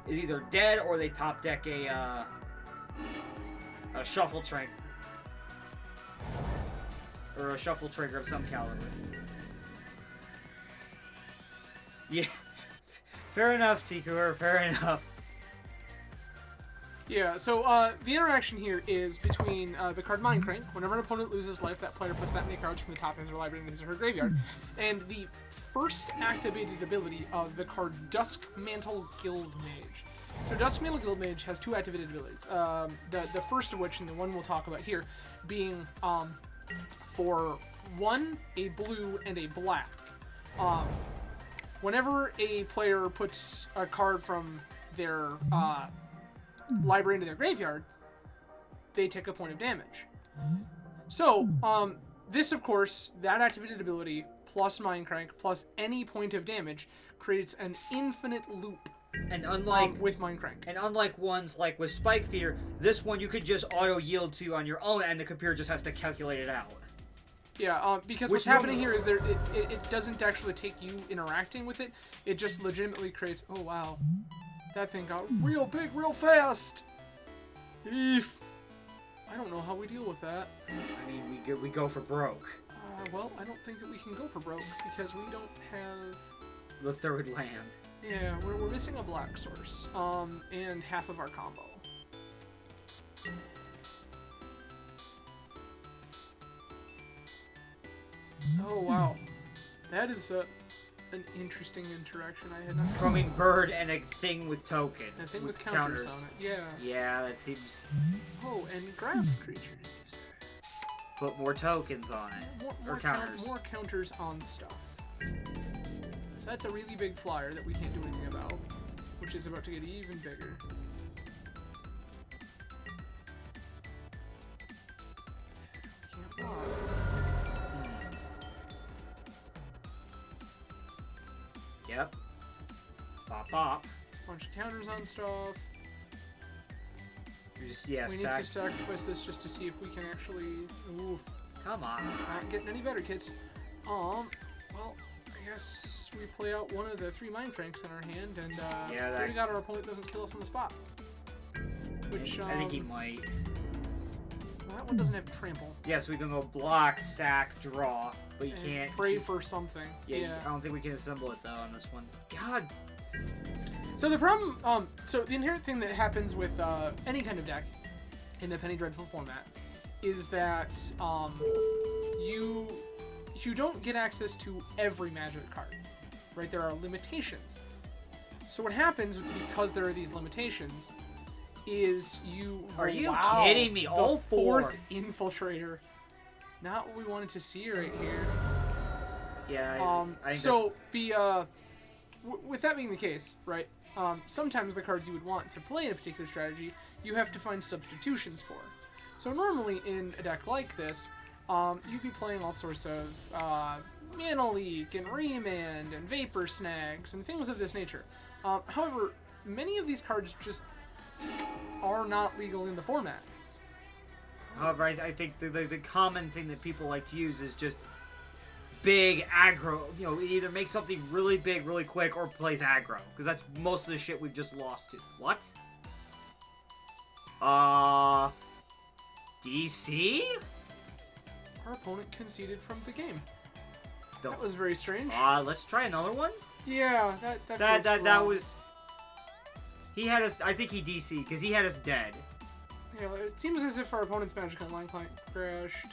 is either dead or they top deck a shuffle trigger. Or a shuffle trigger of some caliber. Yeah. Fair enough, Tikur, fair enough. Yeah, so the interaction here is between the card Mindcrank. Whenever an opponent loses life, that player puts that many cards from the top of his library into his or her graveyard. And the first activated ability of the card Duskmantle Guildmage. So Duskmantle Guildmage has two activated abilities. The first of which, and the one we'll talk about here, being for one, a blue, and a black. Whenever a player puts a card from their library into their graveyard, they take a point of damage. So, this, of course, that activated ability, plus Mindcrank, plus any point of damage, creates an infinite loop. And unlike with Mindcrank. And unlike ones like with Spike Feeder, this one you could just auto yield to on your own, and the computer just has to calculate it out. Yeah, because what's happening here is it doesn't actually take you interacting with it. It just legitimately creates, oh wow, that thing got real big real fast. Eef. I don't know how we deal with that. I mean, we go for broke. Well, I don't think that we can go for broke because we don't have... the third land. Yeah, we're missing a black source, and half of our combo. Oh wow, that is an interesting interaction. I had not. From bird and a thing with token. A thing with counters on it. Yeah. Yeah, that seems. Oh, and grab creatures. You say. Put more tokens on it. More counters. More counters on stuff. So that's a really big flyer that we can't do anything about, which is about to get even bigger. Can't block. Yep. Pop, pop. Bunch of counters on stuff. We need to sacrifice this just to see if we can actually... Ooh. Come on. Not getting any better, kids. Well, I guess we play out one of the 3 Mindcranks in our hand, and we got our opponent doesn't kill us on the spot. Which, I think he might. Well, that one doesn't have trample. Yeah, so we can go block, sack, draw, but you can't... pray for something. Yeah. I don't think we can assemble it, though, on this one. God! So the problem, so the inherent thing that happens with any kind of deck in the Penny Dreadful format is that you don't get access to every Magic card, right? There are limitations. So what happens because there are these limitations is you... Are you kidding me? All 4 Infiltrator. Not what we wanted to see right here. Yeah. I think so with that being the case, right? Sometimes the cards you would want to play in a particular strategy, you have to find substitutions for. So normally in a deck like this, you'd be playing all sorts of Mana Leak and Remand and Vapor Snags and things of this nature. However, many of these cards just are not legal in the format. However, I think the common thing that people like to use is just big aggro. You know, either make something really big really quick or plays aggro. Because that's most of the shit we've just lost to. What? DC? Our opponent conceded from the game. That was very strange. Let's try another one? Yeah, that was... He had us. I think he DC because he had us dead. Yeah, it seems as if our opponent's Magic Online client crashed.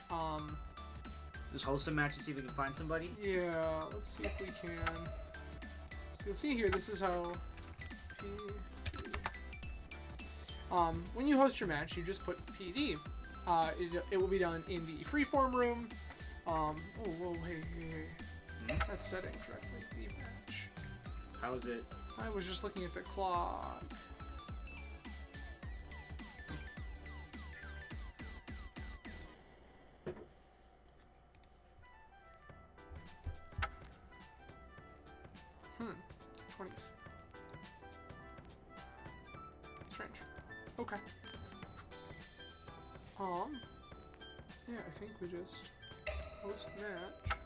Just host a match and see if we can find somebody. Yeah, let's see if we can. So you'll see here, this is how. When you host your match, you just put PD. It will be done in the freeform room. Oh, whoa, hey. That's set incorrectly. The match. How's it? I was just looking at the clock. Hmm. 20th. Strange. Okay. Yeah, I think we just host the match.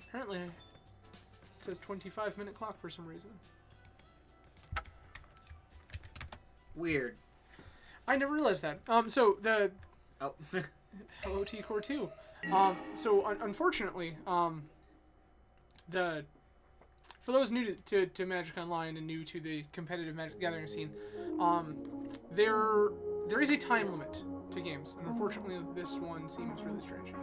Apparently, it says 25-minute clock for some reason. Weird. I never realized that. So the Oh. Hello T Core 2. Unfortunately, for those new to Magic Online and new to the competitive Magic the Gathering scene, there is a time limit to games, and unfortunately this one seems really strange.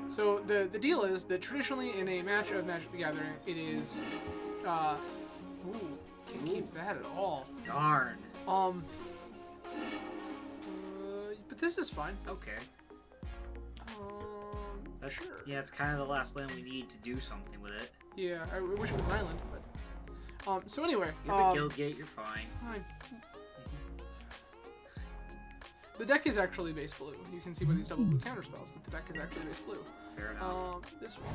So the deal is that traditionally in a match of Magic the Gathering, it is, can't keep that at all. Darn. But this is fine. Okay. Sure. Yeah, it's kind of the last land we need to do something with it. Yeah, I wish it was an island, but so anyway. You have a guild gate, you're fine. The deck is actually base blue. You can see by these double blue counterspells that the deck is actually base blue. Fair enough. This one.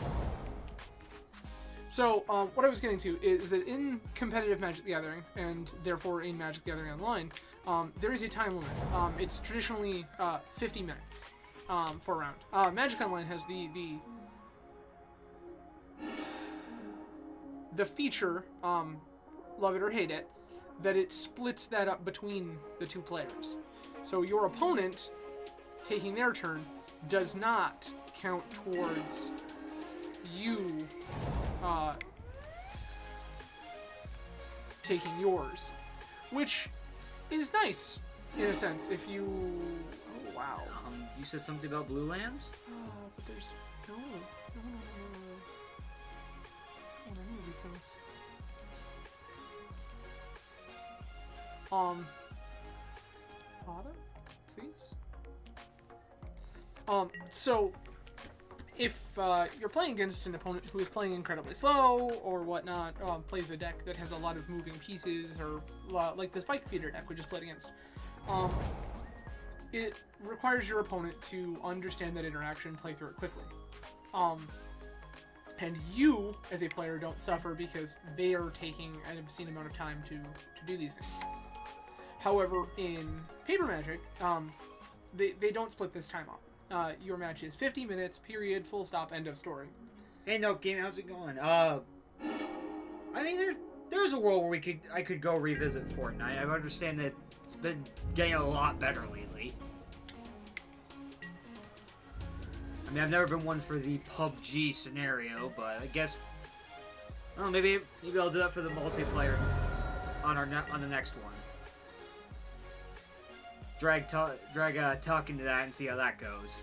So, what I was getting to is that in competitive Magic the Gathering, and therefore in Magic the Gathering Online, there is a time limit. It's traditionally 50 minutes for a round. Magic Online has the feature, love it or hate it, that it splits that up between the two players. So your opponent taking their turn does not count towards you taking yours, which is nice in a sense. If you, oh wow, you said something about blue lands? But there's no. I don't know these things. Bottom, please. So if you're playing against an opponent who is playing incredibly slow or whatnot, plays a deck that has a lot of moving pieces, or like the Spike Feeder deck we just played against, it requires your opponent to understand that interaction, play through it quickly. And you, as a player, don't suffer because they are taking an obscene amount of time to do these things. However, in Paper Magic, they don't split this time up. Your match is 50 minutes, period, full stop, end of story. Hey, no game, how's it going? I mean, there's a world where I could go revisit Fortnite. I understand that it's been getting a lot better lately. I mean, I've never been one for the PUBG scenario, but I guess, oh, maybe I'll do that for the multiplayer on the next one. Drag Tuck into that and see how that goes.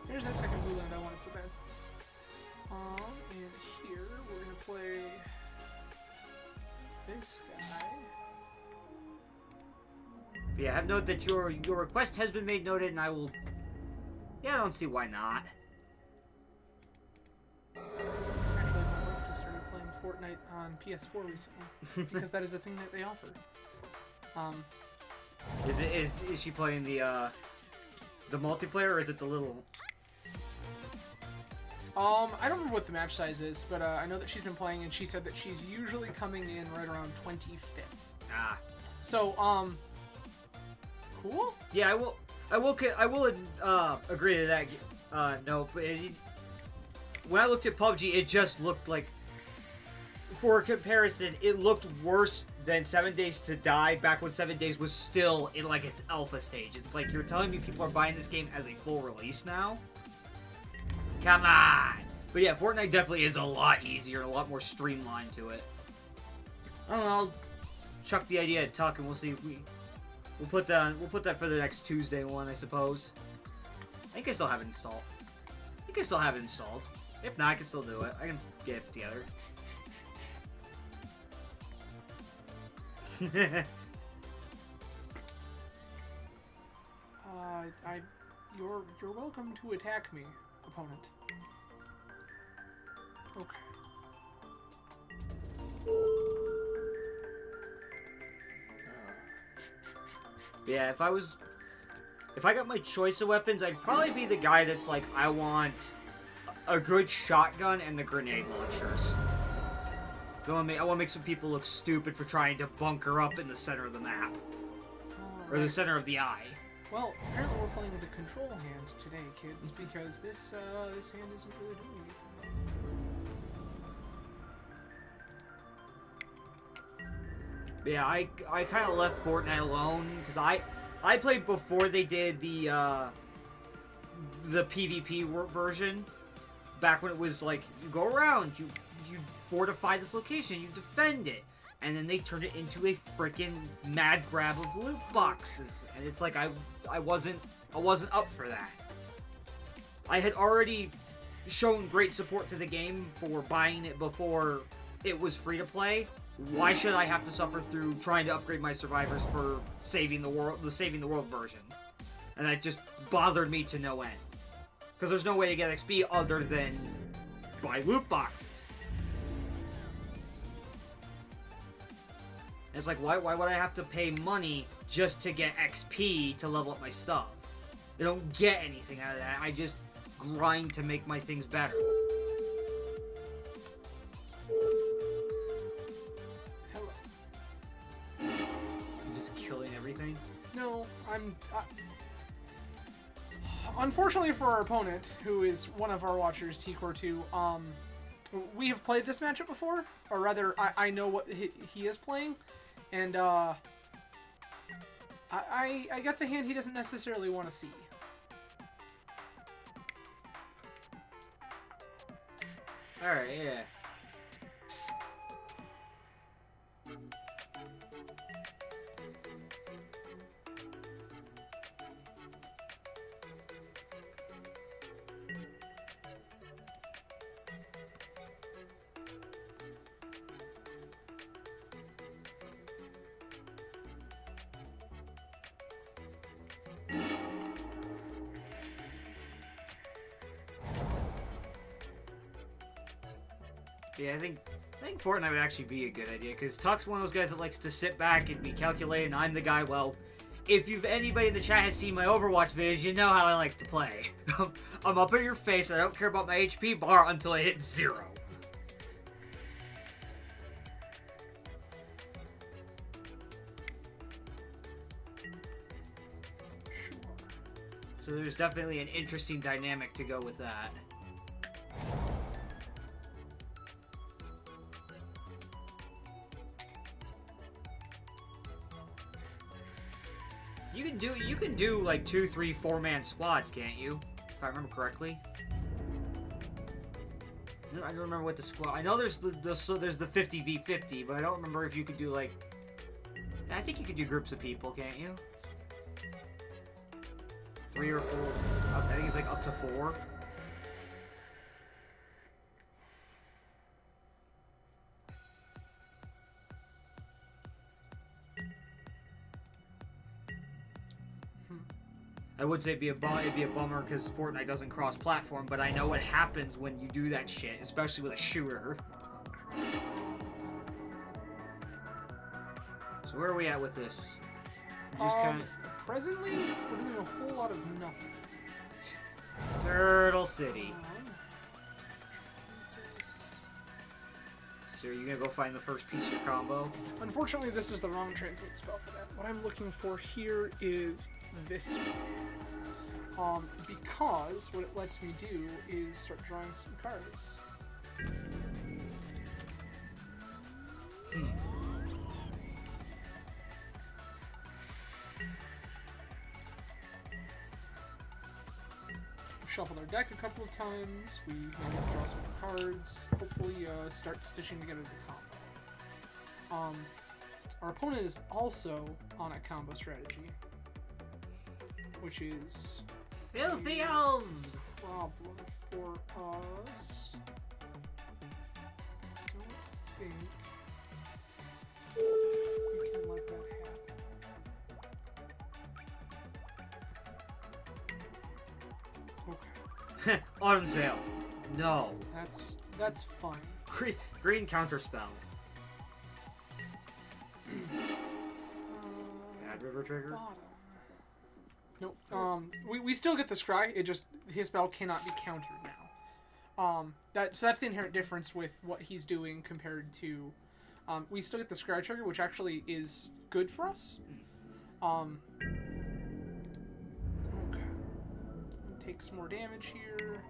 Here's that second blue land I wanted so bad. And here we're gonna play this guy. But yeah, have note that your request has been made noted, and I will. Yeah, I don't see why not. Actually, my wife just started playing Fortnite on PS4 recently because that is a thing that they offer. Is she playing the multiplayer, or is it the little? I don't remember what the match size is, but I know that she's been playing, and she said that she's usually coming in right around 25th. Ah. So, cool. Yeah, I will agree to that. No, but when I looked at PUBG, it just looked like, for comparison, it looked worse than 7 Days to Die back when 7 Days was still in like its alpha stage. It's like you're telling me people are buying this game as a full release now? Come on! But yeah, Fortnite definitely is a lot easier and a lot more streamlined to it. I don't know, I'll chuck the idea at Tuck and we'll see if we'll put that for the next Tuesday one, I suppose. I think I still have it installed. If not, I can still do it. I can get it together. You're welcome to attack me, opponent. Okay. Yeah, if I got my choice of weapons, I'd probably be the guy that's like, I want a good shotgun and the grenade launchers. I want to make some people look stupid for trying to bunker up in the center of the map. Or the center of the eye. Well, apparently we're playing with a control hand today, kids, because this hand isn't really doing anything. Yeah, I kind of left Fortnite alone because I played before they did the PvP version. Back when it was like you go around, you fortify this location, you defend it, and then they turned it into a freaking mad grab of loot boxes, and it's like I wasn't up for that. I had already shown great support to the game for buying it before it was free to play. Why should I have to suffer through trying to upgrade my survivors for saving the world version? And that just bothered me to no end. Because there's no way to get XP other than buy loot boxes. And it's like, why would I have to pay money just to get XP to level up my stuff? I don't get anything out of that. I just grind to make my things better. No, unfortunately for our opponent, who is one of our watchers, T-Core2, we have played this matchup before, or rather, I know what he is playing, and I get the hand he doesn't necessarily want to see. Alright, yeah. Yeah, I think Fortnite would actually be a good idea, because Tuck's one of those guys that likes to sit back and be calculated, and I'm the guy, well, if anybody in the chat has seen my Overwatch videos, you know how I like to play. I'm up in your face, I don't care about my HP bar until I hit 0. So there's definitely an interesting dynamic to go with that. You can do like 2, 3, 4-man squads, can't you? If I remember correctly. I don't remember what the squad. I know there's the 50v50, but I don't remember if you could do like. I think you could do groups of people, can't you? 3 or 4. I think it's like up to 4. I would say it'd be a bummer because Fortnite doesn't cross-platform, but I know what happens when you do that shit, especially with a shooter. So where are we at with this? Just presently, we're doing a whole lot of nothing. Turtle City. So are you gonna go find the first piece of your combo? Unfortunately, this is the wrong transmute spell for that. What I'm looking for here is this one. Because what it lets me do is start drawing some cards. shuffled our deck a couple of times. We managed to draw some cards. Hopefully, start stitching together the combo. Our opponent is also on a combo strategy, which is Filthy elves! a problem for us. I don't think we can let that happen. Okay, Autumn's Veil. No. that's fine. Green counter spell. Bad River Trigger. Nope. We still get the scry. It just his spell cannot be countered now. That's the inherent difference with what he's doing compared to. We still get the scry trigger, which actually is good for us. Okay. Take some more damage here.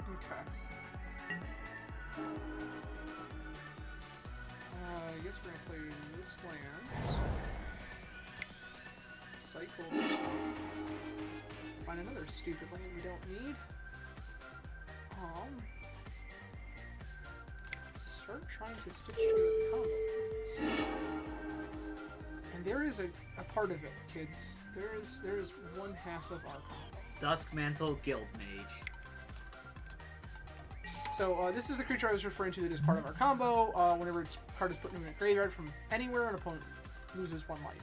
Okay. I guess we're gonna play this land. Cycle this one. Find another stupid land we don't need. Start trying to stitch together combos. And there is a part of it, kids. There is one half of our combo. Duskmantle Guild Mage. So this is the creature I was referring to that is part of our combo. Whenever its card is put in a graveyard from anywhere, an opponent loses 1 life.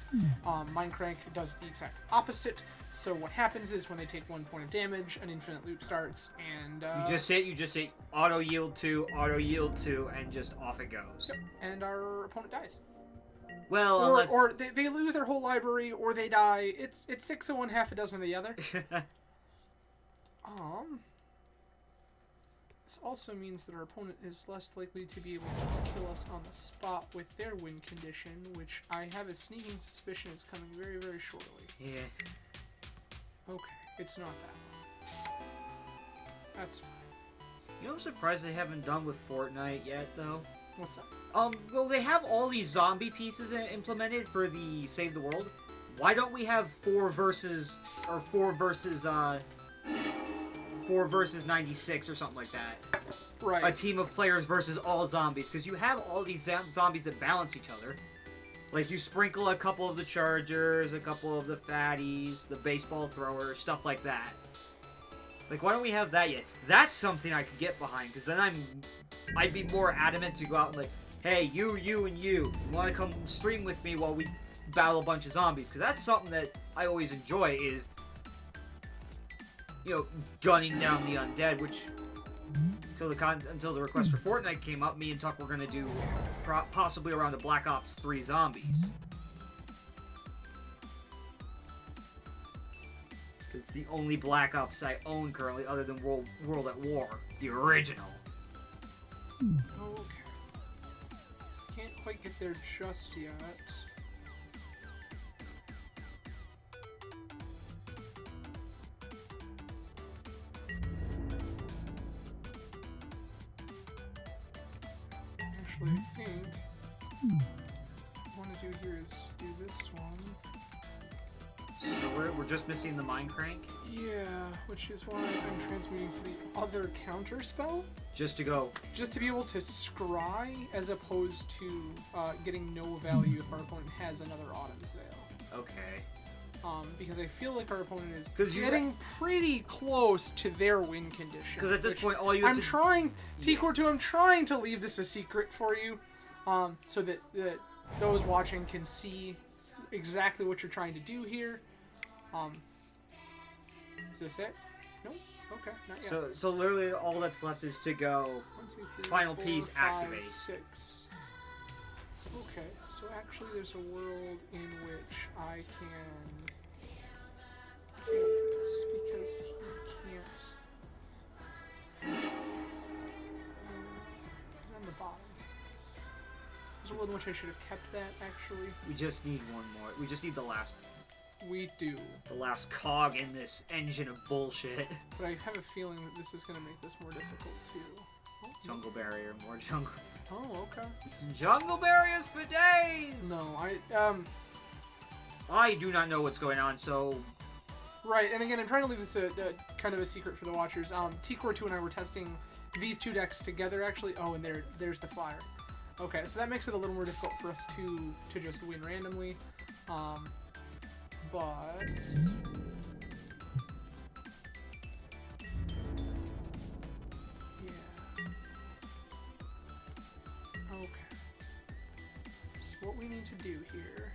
Mind Crank does the exact opposite. So what happens is when they take 1 point of damage, an infinite loop starts, and you just say auto yield 2, and just off it goes. Yep. And our opponent dies. Well, or they lose their whole library, or they die. It's 6 of one, half a dozen of the other. This also means that our opponent is less likely to be able to just kill us on the spot with their win condition, which I have a sneaking suspicion is coming very, very shortly. Yeah. Okay, it's not that. That's fine. You know, I'm surprised they haven't done with Fortnite yet, though. What's that? Well, they have all these zombie pieces implemented for the Save the World. Why don't we have 4 versus 96 or something like that? Right. A team of players versus all zombies, because you have all these zombies that balance each other. Like, you sprinkle a couple of the chargers, a couple of the fatties, the baseball throwers, stuff like that. Like, why don't we have that yet? That's something I could get behind, because then I'd be more adamant to go out and like, hey, you, and you want to come stream with me while we battle a bunch of zombies? Because that's something that I always enjoy is, you know, gunning down the undead, which until the request for Fortnite came up, me and Tuck were gonna do possibly around the Black Ops 3 zombies. It's the only Black Ops I own currently, other than World at War, the original. Okay. Can't quite get there just yet. Actually, I think what I want to do here is do this one. So we're just missing the Mind Crank? Yeah, which is why I'm transmuting for the other counter spell. Just to go. Just to be able to scry as opposed to getting no value if our opponent has another Autumn's Veil. Okay. Because I feel like our opponent is getting pretty close to their win condition. Because at this point, all you have I'm trying to leave this a secret for you, so that those watching can see exactly what you're trying to do here. Is this it? Nope. Okay, not yet. So literally all that's left is to go 1, 2, 3, final 4, piece 5, activate. 6. Okay, so actually there's a world in which I can do this because he can't. On the bottom. There's a world in which I should have kept that actually. We just need one more. We just need the last We do. The last cog in this engine of bullshit. But I have a feeling that this is going to make this more difficult too. Oh, Jungle barrier, more jungle. Oh, okay. Jungle berries for days. No, I do not know what's going on, so right, and again, I'm trying to leave this kind of a secret for the watchers. T-Core 2 and I were testing these two decks together, actually. Oh, and there's the flyer. Okay, so that makes it a little more difficult for us to just win randomly. But... yeah. Okay. So what we need to do here...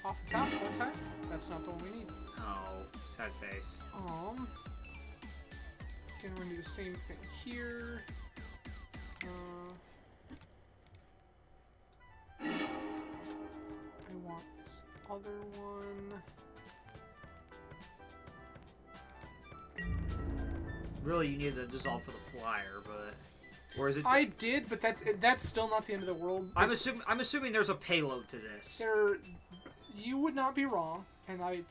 off the top, one time? That's not the one we need. oh, sad face. Again, we're gonna do the same thing here. I want this other one. Really, you need to dissolve for the flyer, but or is it? I did, but that's still not the end of the world. I'm assuming there's a payload to this. You would not be wrong, and I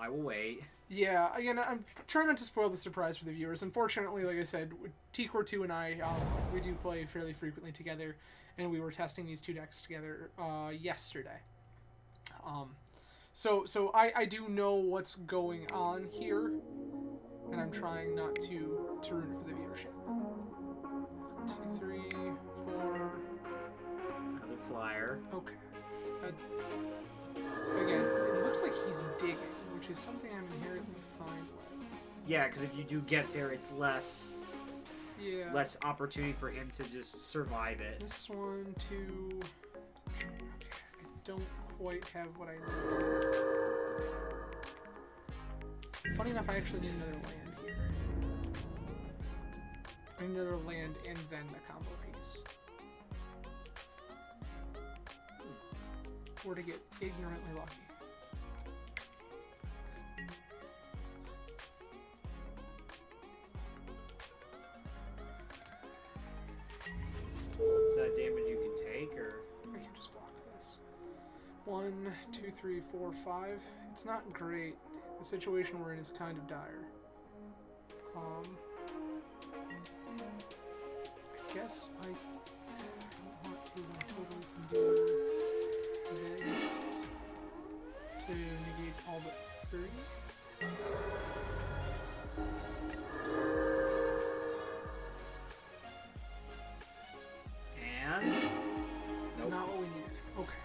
will wait. Yeah, again, I'm trying not to spoil the surprise for the viewers. Unfortunately, like I said, T-Core 2 and I, we do play fairly frequently together, and we were testing these two decks together yesterday. So I do know what's going on here, and I'm trying not to ruin it for the viewership. 2, 3, 4. Another flyer. Okay. Again, it looks like he's digging, which is something I'm inherently fine with. Yeah, because if you do get there, it's less opportunity for him to just survive it. This one, 2. Okay, I don't quite have what I need to. Funny enough, I actually need another land here. I need another land and then the combo piece. Or to get ignorantly lucky. Is that damage you can take, or? I can just block this. 1, 2, 3, 4, 5. It's not great. The situation we're in is kind of dire. I guess I don't want to. I totally can do this to negate all but 3. And nope. Not what we needed. Okay.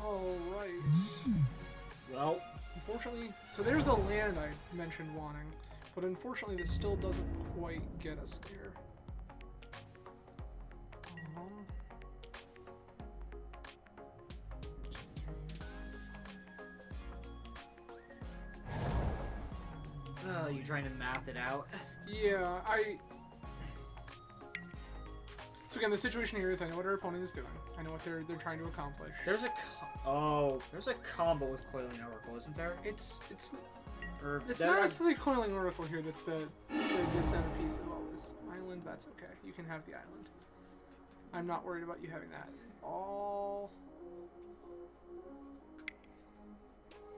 Alright. Well, Unfortunately, so there's the land I mentioned wanting, but unfortunately this still doesn't quite get us there. you trying to math it out? Yeah, So again, the situation here is I know what our opponent is doing. I know what they're trying to accomplish. There's a combo with Coiling Oracle, isn't there? It's Or not necessarily Coiling Oracle here that's the centerpiece of all this. Island, that's okay. You can have the island. I'm not worried about you having that.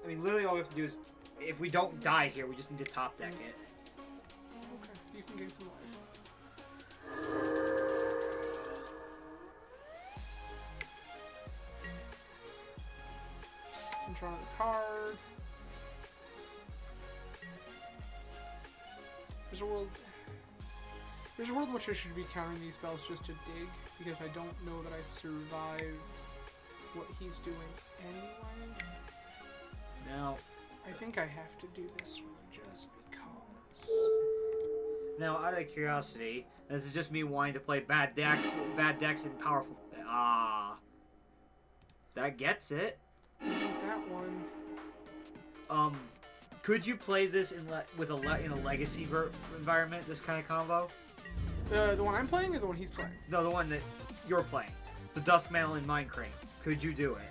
I mean, literally all we have to do is, if we don't die here, we just need to top deck it. Okay, you can gain some life. Control the card. There's a world in which I should be countering these spells just to dig, because I don't know that I survive what he's doing anyway. Now, I think I have to do this one just because. Now, out of curiosity, this is just me wanting to play bad decks and powerful. That gets it. That one. Could you play this in a legacy environment? This kind of combo? The one I'm playing or the one he's playing? No, the one that you're playing. The Duskmantle and Mindcrane. Could you do it?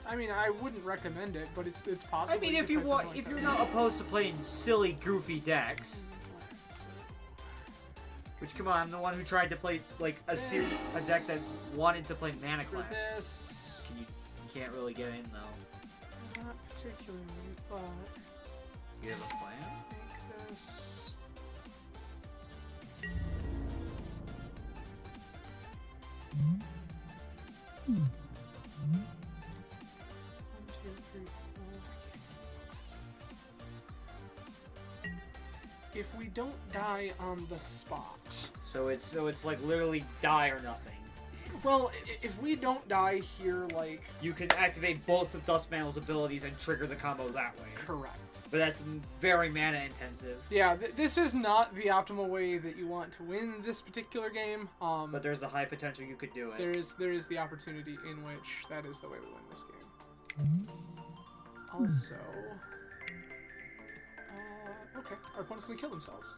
I mean, I wouldn't recommend it, but it's possible. I mean, if you're not opposed to playing silly, goofy decks. Which, come on, I'm the one who tried to play like a deck that wanted to play Mana Clash. This. You can't really get in though. Not particularly, but You have a plan? make this. If we don't die on the spot. So it's like literally die or nothing. Well, if we don't die here, like... You can activate both of Duskmantel's abilities and trigger the combo that way. Correct. But that's very mana intensive. Yeah, this is not the optimal way that you want to win this particular game. But there's the high potential you could do it. There is the opportunity in which that is the way we win this game. Also... okay, our opponent's going to kill themselves.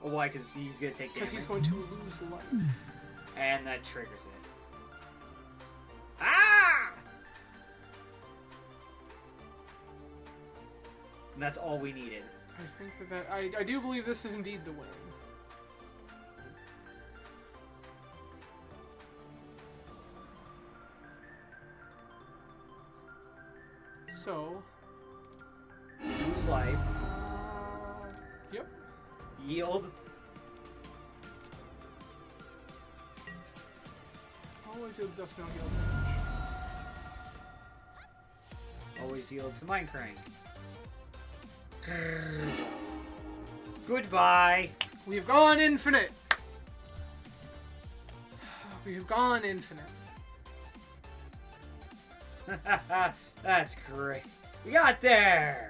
Well, why? Because he's going to take damage. Because he's going to lose life. And that triggers it. Ah! And that's all we needed. I think that I do believe this is indeed the win. So... Lose life. Yep. Yield. Always yield Duskmantel Guild damage. Always yield to Mindcrank. Goodbye. We've gone infinite. We've gone infinite. That's great. We got there.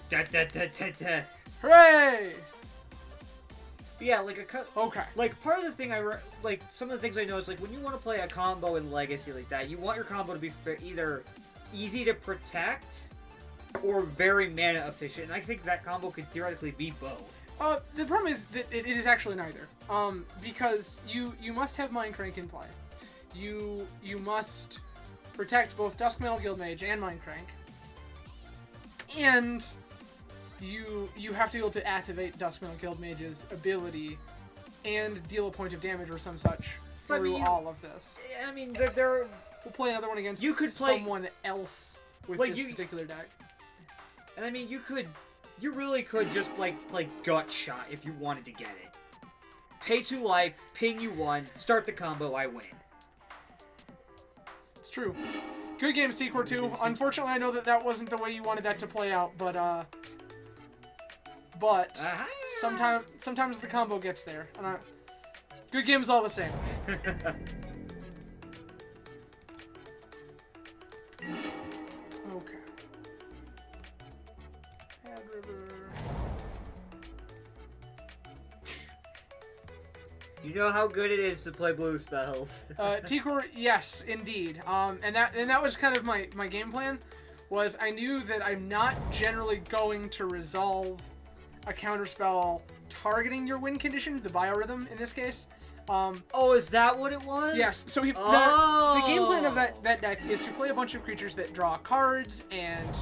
Da, da, da, da, da. Hooray! Yeah, like Okay. like part of the thing like some of the things I know is like when you want to play a combo in Legacy like that, you want your combo to be either easy to protect or very mana efficient. And I think that combo could theoretically be both. The problem is that it is actually neither. Because you must have Mindcrank in play. You must protect both Duskmantel Guildmage and Mindcrank. And you have to be able to activate Duskmantel Guildmage's ability and deal a point of damage or some such through all of this. I mean, we'll play another one against you could play someone else with like this particular deck. And I mean, you really could just like play Gut Shot if you wanted to get it. Pay 2 life, ping you 1, start the combo, I win. It's true. Good game, T-Core 2. Unfortunately, I know that wasn't the way you wanted that to play out, but sometimes the combo gets there, and good games all the same. Okay. Ad River. You know how good it is to play blue spells. T-Core, yes, indeed. And that was kind of my game plan. Was I knew that I'm not generally going to resolve a counterspell targeting your win condition, the biorhythm in this case. Oh, is that what it was? Yes. So the game plan of that deck is to play a bunch of creatures that draw cards and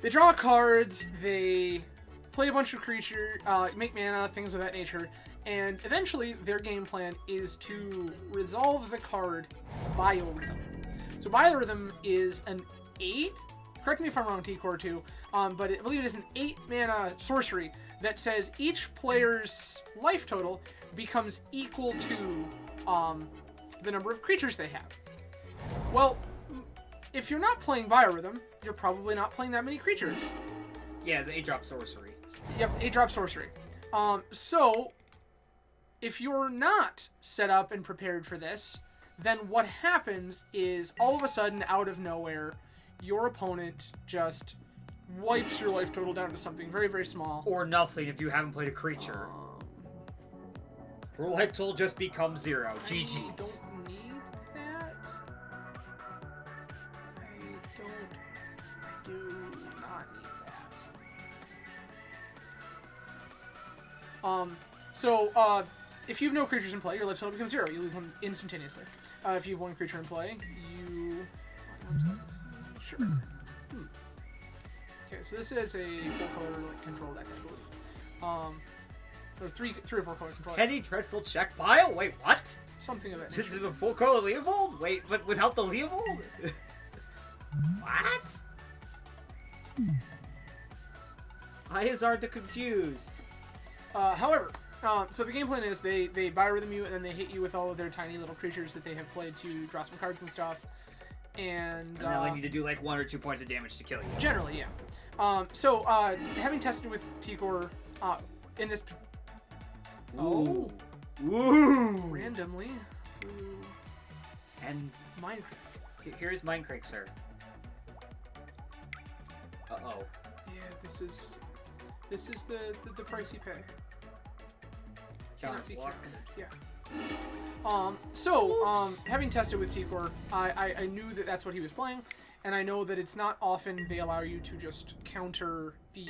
they draw cards. They play a bunch of creatures, make mana, things of that nature, and eventually their game plan is to resolve the card biorhythm. So biorhythm is an 8. Correct me if I'm wrong, T-Core 2. But I believe it is an 8 mana sorcery that says each player's life total becomes equal to the number of creatures they have. Well, if you're not playing Biorhythm, you're probably not playing that many creatures. Yeah, it's an 8-drop sorcery. Yep, 8-drop sorcery. So, if you're not set up and prepared for this, then what happens is, all of a sudden, out of nowhere, your opponent just wipes your life total down to something very, very small. Or nothing if you haven't played a creature. Your life total just becomes 0. GG's. I don't need that. I do not need that. So, if you have no creatures in play, your life total becomes 0. You lose them instantaneously. If you have one creature in play, you... Sure. Okay, so this is a 4-color control deck, I believe. Or 3 or 4 color control. Penny Dreadful check bio? Wait, what? Something of that Is nature. it a full color Leovold? Wait, but without the Leovold? What? I is hard to confuse. However, so the game plan is they biorhythm you and then they hit you with all of their tiny little creatures that they have played to draw some cards and stuff. And they only need to do like 1 or 2 points of damage to kill you. Generally, yeah. So having tested with T-Core in this... Ooh. Ooh. Randomly through And Minecraft. Here's Minecraft, sir. Uh-oh. Yeah, this is the price you pay. Cannot be Counterflux. countered. Yeah. Having tested with T-Core, I knew that that's what he was playing, and I know that it's not often they allow you to just counter the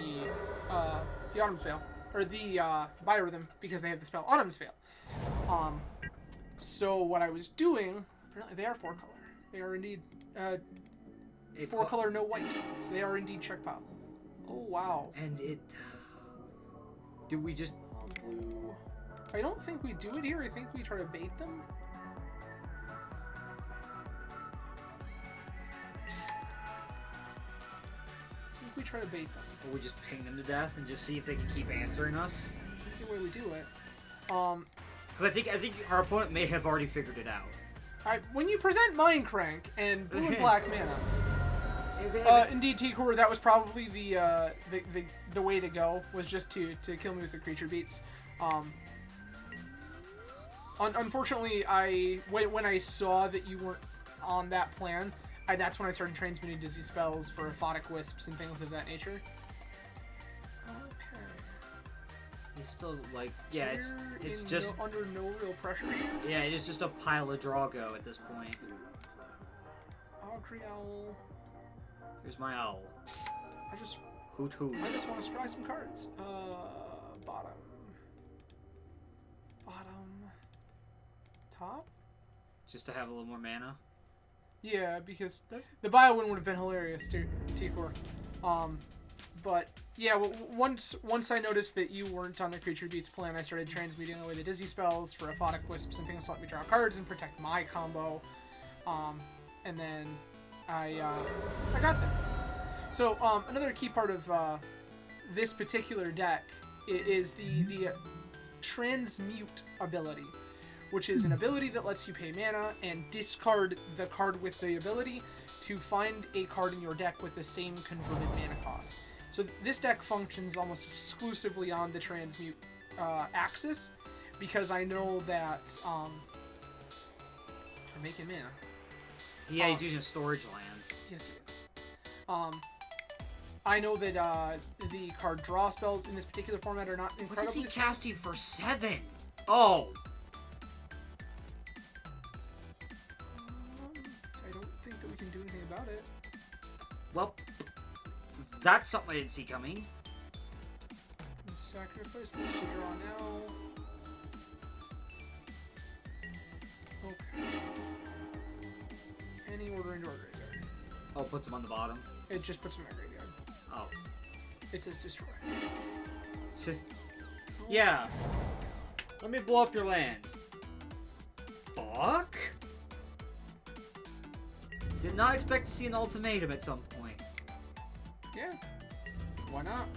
Autumn's Veil, or the Biorhythm, because they have the spell Autumn's Veil. So what I was doing, apparently they are 4-color. They are indeed 4-color, no white. So they are indeed check pile. Oh, wow. And it... Do we just... Blue. I don't think we do it here. I think we try to bait them. I think we try to bait them. Or we just ping them to death and just see if they can keep answering us? That's the way we do it. Because I think our opponent may have already figured it out. When you present Mindcrank and blue and black mana, indeed, T-Core, that was probably the way to go, was just to kill me with the creature beats. Unfortunately, when I saw that you weren't on that plan, that's when I started transmitting dizzy spells for aphotic wisps and things of that nature. Okay. He's still like, yeah, it's just under no real pressure. Yeah, it is just a pile of Drago at this point. Ogre Owl. Here's my owl. Hoot hoot. I just want to try some cards. Bottom. Top? Just to have a little more mana? Yeah, because the bio win would have been hilarious to T-Core. But yeah, once I noticed that you weren't on the creature beats plan, I started transmuting away the dizzy spells for aphotic wisps and things to let me draw cards and protect my combo. And then I got them. So another key part of this particular deck is the transmute ability, which is an ability that lets you pay mana and discard the card with the ability to find a card in your deck with the same converted mana cost. So this deck functions almost exclusively on the transmute axis, because I know that I'm making mana. Yeah, he's using a storage land. Yes, he is. I know that the card draw spells in this particular format are not incredibly... What is he casting for 7? Oh! I don't think that we can do anything about it. Well, that's something I didn't see coming. Sacrifice this to draw now. Okay. Any order into our graveyard. Oh, puts him on the bottom. It just puts him in our graveyard. Oh. It says destroy. Yeah. Let me blow up your lands. Fuck? Did not expect to see an ultimatum at some point. Yeah. Why not?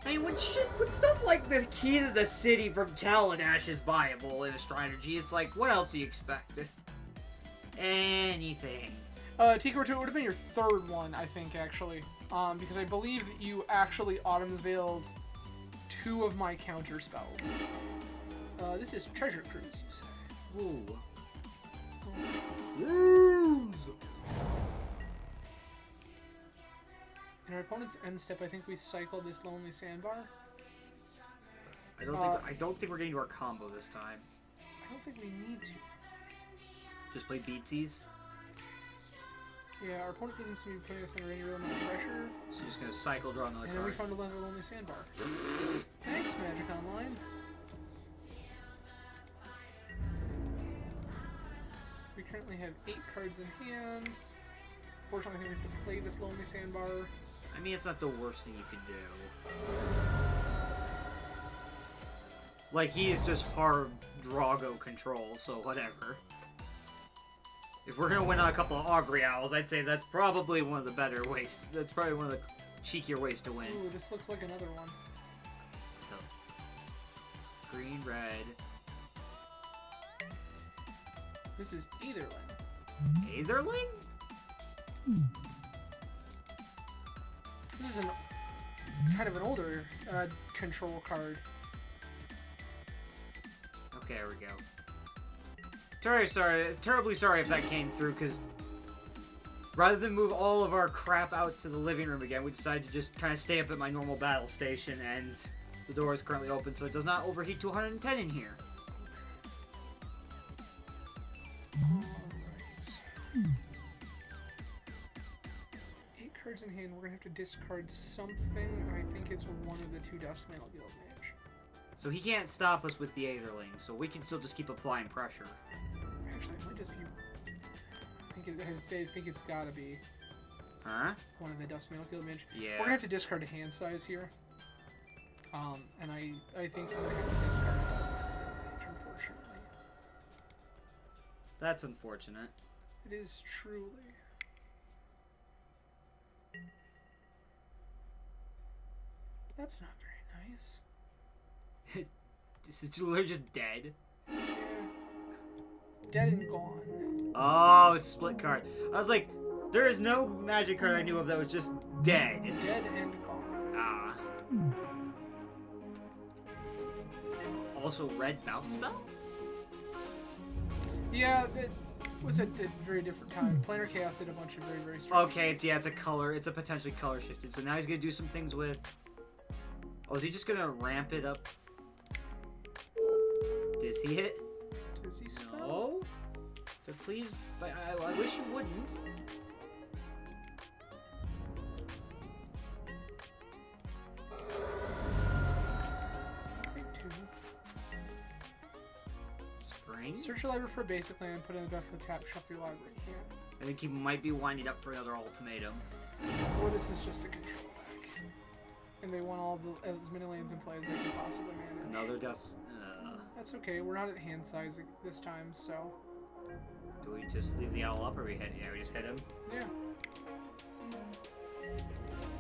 I mean, when stuff like the key to the city from Kaladesh is viable in a strategy, it's like, what else do you expect? Anything. T-Core 2 would have been your third one, I think, actually. Because I believe that you actually Autumn's Veiled 2 of my counter spells. This is Treasure Cruise, you say. Ooh. Cruise! In our opponent's end step, I think we cycle this Lonely Sandbar. I don't think we're getting to our combo this time. I don't think we need to. Just play beatsies. Yeah, our opponent doesn't seem to be putting us under any real amount of pressure. So just gonna cycle, draw another And then we card. found another Lonely Sandbar. Thanks, Magic Online. We currently have 8 cards in hand. Fortunately, I think we have to play this Lonely Sandbar. I mean, it's not the worst thing you could do. Like, he is just hard Drago control, so whatever. If we're gonna win on a couple of Augury Owls, I'd say that's probably one of the better ways. That's probably one of the cheekier ways to win. Ooh, this looks like another one. So, green, red. This is Aetherling. Aetherling? This is an kind of an older control card. Okay, there we go. Terribly sorry if that came through, because rather than move all of our crap out to the living room again, we decided to just kind of stay up at my normal battle station, and the door is currently open, so it does not overheat to 110 in here. Alright. 8 cards in hand, we're gonna have to discard something. I think it's one of the 2 Dustmail Guild Mage. So he can't stop us with the Aetherling, so we can still just keep applying pressure. Actually, it might just be... I think it's gotta be Huh? one of the Dustmail Guild Mage. Yeah. We're gonna have to discard a hand size here. And I think I'm gonna have to discard a Dustmail Guild Mage, unfortunately. That's unfortunate. It is truly. That's not very nice. This is literally just dead. Yeah. Dead and gone. Oh, it's a split card. I was like, there is no magic card I knew of that was just dead. Dead and gone. Ah. Also, red bounce spell? Yeah, it was at a very different time. Planar Chaos did a bunch of very, very strong. Okay, it's a color. It's a potentially color shifted. So now he's gonna do some things with. Oh, is he just gonna ramp it up? Does he hit? Does he spell? No. So please, I wish you wouldn't. Take 2. Spring? Search your library for a basic land, put in the back of the tap, shuffle your library here. I think he might be winding up for another ultimatum. Or this is just a control deck. And they want all the, as many lands in play as they can possibly manage. Another dust. That's okay, we're not at hand size this time, so... Do we just leave the owl up or we hit? Yeah, we just hit him. Yeah.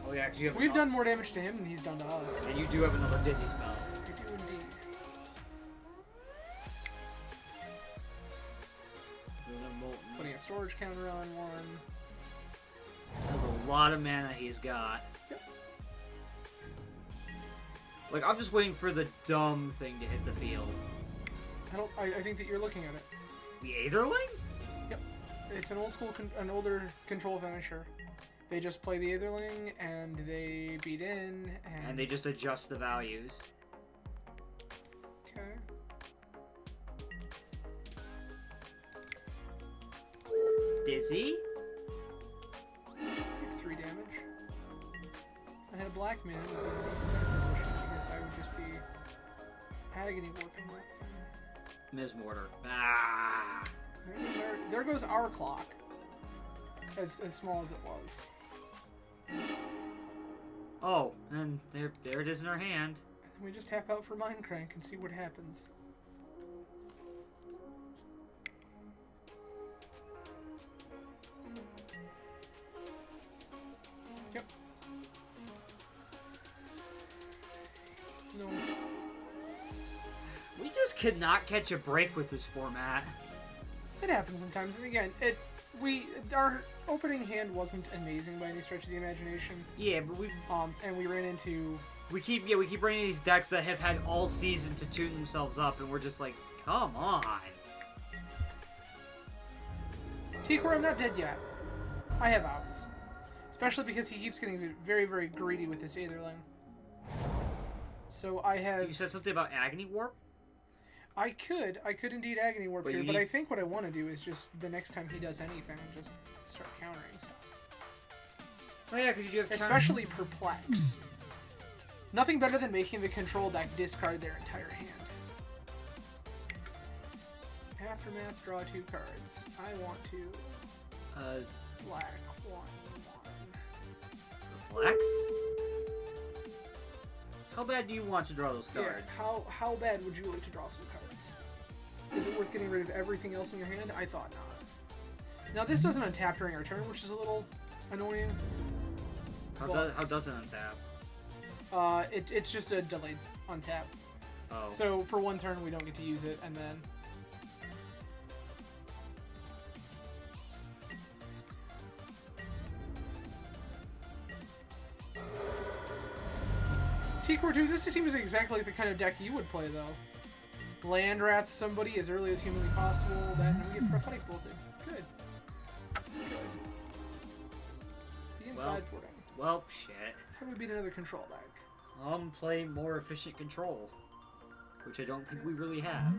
Oh yeah, actually, We've done more damage to him than he's done to us. And you do have another dizzy spell. I do indeed. Putting a storage counter on one. That's a lot of mana he's got. Yep. Like, I'm just waiting for the dumb thing to hit the field. I think that you're looking at it. The Aetherling? Yep. It's an old school, an older control finisher. They just play the Aetherling, and they beat in, And they just adjust the values. Okay. Dizzy? Take 3 damage. If I had a black man, I would be in a better position because I would just be agony warping that thing. Ms. Mortar. Ah! There goes our clock. As small as it was. Oh, and there it is in our hand. And then we just tap out for Mind Crank and see what happens. Yep. No. We just could not catch a break with this format. It happens sometimes, and again, our opening hand wasn't amazing by any stretch of the imagination. Yeah, but and we ran into... we keep bringing these decks that have had all season to tune themselves up, and we're just like, come on. T-Core, I'm not dead yet. I have outs. Especially because he keeps getting very, very greedy with this Aetherling. So I have... You said something about Agony Warp? I could indeed Agony Warp But here, you but need- I think what I want to do is just, the next time he does anything, just start countering stuff. Oh yeah, because you have Especially Perplex. Nothing better than making the control deck discard their entire hand. Aftermath, draw 2 cards. I want to... black 1. Flex? How bad do you want to draw those cards? Yeah, how bad would you like to draw some cards? Is it worth getting rid of everything else in your hand? I thought not. Now this doesn't untap during our turn, which is a little annoying. How does it untap? It's just a delayed untap. Oh. So for one turn we don't get to use it, and then T-Core 2, this seems exactly like the kind of deck you would play, though. Land Wrath somebody as early as humanly possible, then we get Prophetic Bolted. Good. The inside porting. Well, shit. How do we beat another control deck? Play more efficient control, which I don't think we really have.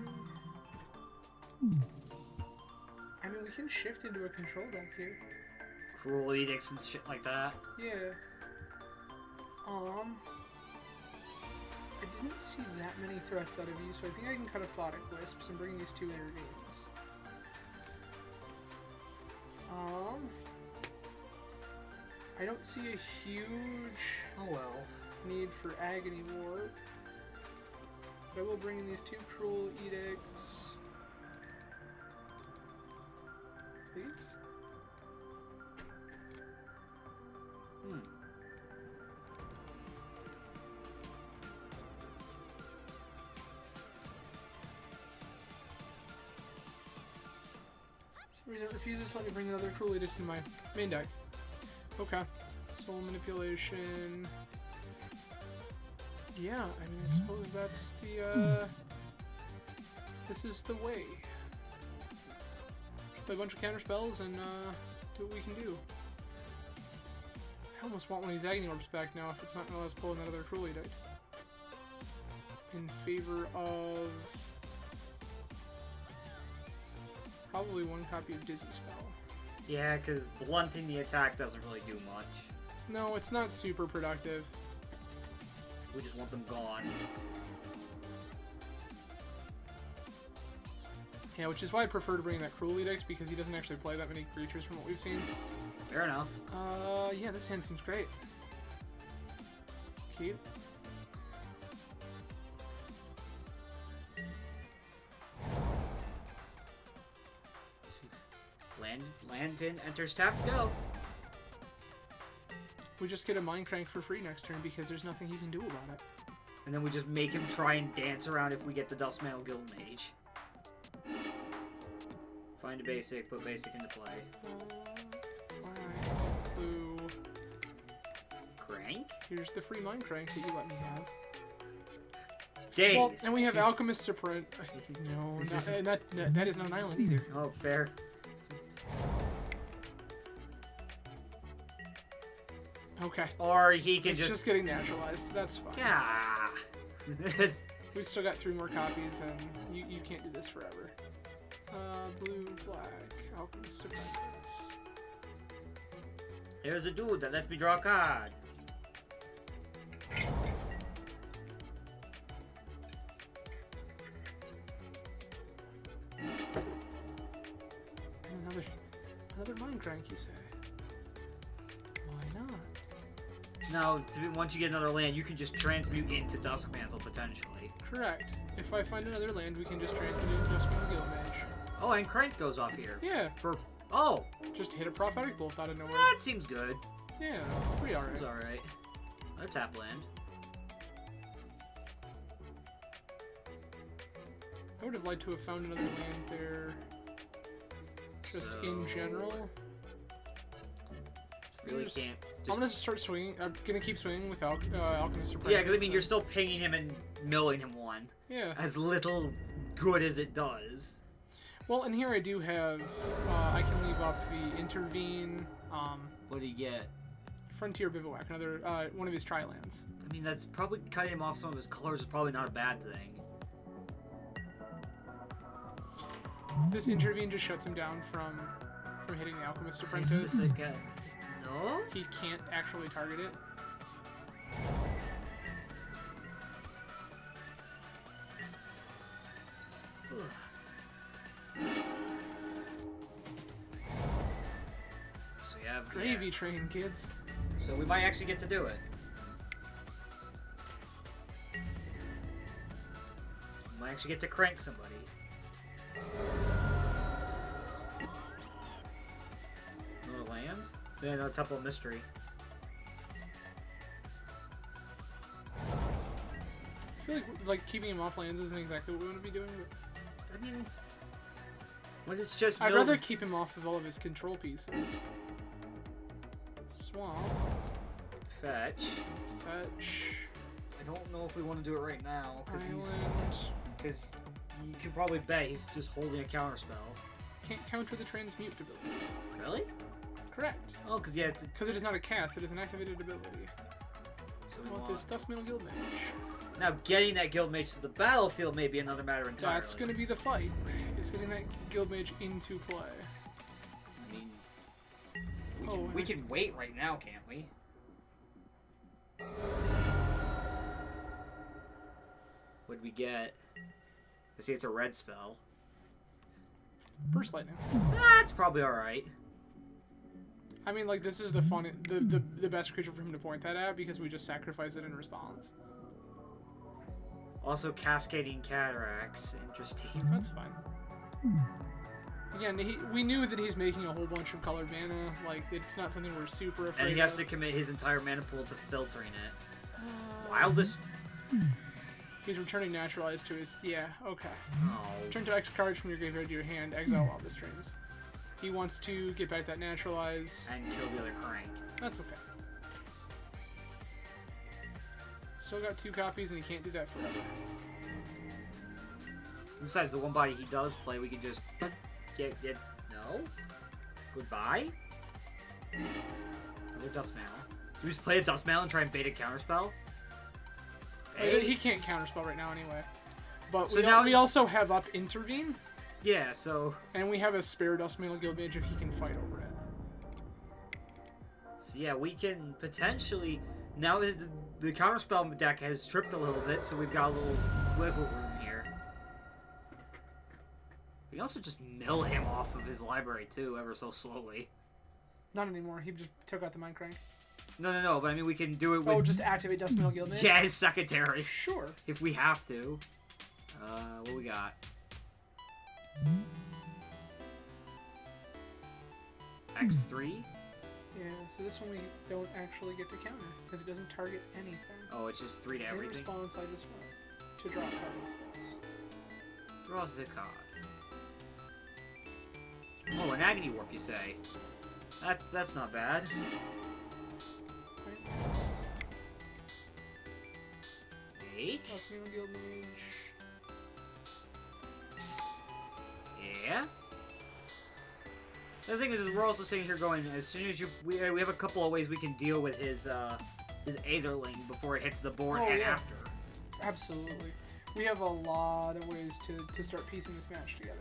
I mean, we can shift into a control deck here. Cruel edicts and shit like that. Yeah. I didn't see that many threats out of you, so I think I can cut Aquatic Wisps and bring these two Intervenes. I don't see a huge need for Agony Ward, but I will bring in these two Cruel Edicts. Please? For some reason it refuses to let me bring another Cruel Edict in my main deck. Okay. Soul Manipulation. Yeah, I mean, I suppose that's the, this is the way. Play a bunch of counter spells and, do what we can do. I almost want one of these Agony Orbs back now if it's not gonna let us pull another Cruel Edict. In favor of probably one copy of Dizzy Spell. Yeah, because blunting the attack doesn't really do much. No, it's not super productive. We just want them gone. Yeah, which is why I prefer to bring that Cruel Edict, because he doesn't actually play that many creatures from what we've seen. Fair enough. Yeah, this hand seems great. Keep. Land in, enters tap, go. We just get a Mind Crank for free next turn because there's nothing he can do about it. And then we just make him try and dance around if we get the Dustmantle Guild Mage. Find a basic, put basic into play. Alright, blue. Crank? Here's the free Mind Crank that you let me have. Days! Well, and we have Alchemist Supprint. No, that is not an island either. Oh, fair. Okay. Or he can It's just getting naturalized. That's fine. Yeah. We've still got 3 more copies, and you can't do this forever. Blue, black, Alchemist Apprentice. There's a dude that lets me draw a card. And another Mind Crank, you say? Why not? Now, once you get another land, you can just transmute into Duskmantle, potentially. Correct. If I find another land, we can just transmute into Dustmantle Guild Mage. Oh, and Crank goes off here. Yeah. Oh! Just hit a Prophetic Bolt out of nowhere. That seems good. Yeah, pretty alright. Seems alright. Another tap land. I would have liked to have found another land there. Just in general. Really can't. I'm gonna start swinging. I'm gonna keep swinging with Alchemist Apprentice. Yeah, because I mean, you're still pinging him and milling him one. Yeah. As little good as it does. Well, and here I do have. I can leave up the Intervene. What do you get? Frontier Bivouac, another one of his tri-lands. I mean, that's probably cutting him off some of his colors is probably not a bad thing. This Intervene just shuts him down from hitting the Alchemist Apprentice. It's just like a, no? He can't actually target it. So you have Gravy train, kids. So we might actually get to do it. We might actually get to crank somebody. Another land? Yeah, another Temple of Mystery. feel like keeping him off lands isn't exactly what we want to be doing. But I mean, when it's just I'd rather keep him off of all of his control pieces. Swamp. Fetch. Fetch. I don't know if we want to do it right now Island. because you can probably bet he's just holding a counter spell. Can't counter the transmute ability. Really? Correct. Oh, because yeah, it's Because it is not a cast, it is an activated ability. so I we want want this Dustmantle Guildmage. now getting that guild mage to the battlefield may be another matter entirely. That's going to be the fight. Is getting that Guildmage into play. I mean, we can wait right now, can't we? What'd we get? I see it's a red spell. Burst Lightning. That's probably alright. I mean, like, this is the best creature for him to point that at because we just sacrifice it in response. Also, Cascading Cataracts. Interesting. That's fine. Again, we knew that he's making a whole bunch of colored mana. Like, it's not something we're super afraid of. And he has to commit his entire mana pool to filtering it. Wildest. He's returning Naturalized to his... Yeah, okay. Oh. Return to X cards from your graveyard to your hand. Exile Wildest Dreams. He wants to get back that Naturalize. And kill the other crank. That's okay. Still got 2 copies, and he can't do that forever. Besides, the one body he does play, we can just get no? Goodbye? Another Dust Mantle. Do we just play a Dust Mantle and try and bait a counterspell? Hey. He can't counterspell right now anyway. But So now we also have up Intervene, Yeah, so... and we have a spare Dustmantle Guildmage if he can fight over it. So yeah, we can potentially... Now that the counterspell deck has tripped a little bit, so we've got a little wiggle room here. We can also just mill him off of his library too, ever so slowly. Not anymore. He just took out the Mind Crank. No, but I mean we can do it with... Oh, just activate Dustmantle Guildmage? Yeah, his secondary. Sure. If we have to. What we got? X3? Yeah, so this one we don't actually get to counter, because it doesn't target anything. Oh, it's just 3 to In everything? response, I just want to draw a card with this. Draws the card. Oh, an Agony Warp, you say? That's not bad. Right. H? Dustmantle Guildmage. Yeah? The thing is, we're also sitting here going, as soon as we have a couple of ways we can deal with his Aetherling before it hits the board and yeah. after. Absolutely. We have a lot of ways to start piecing this match together.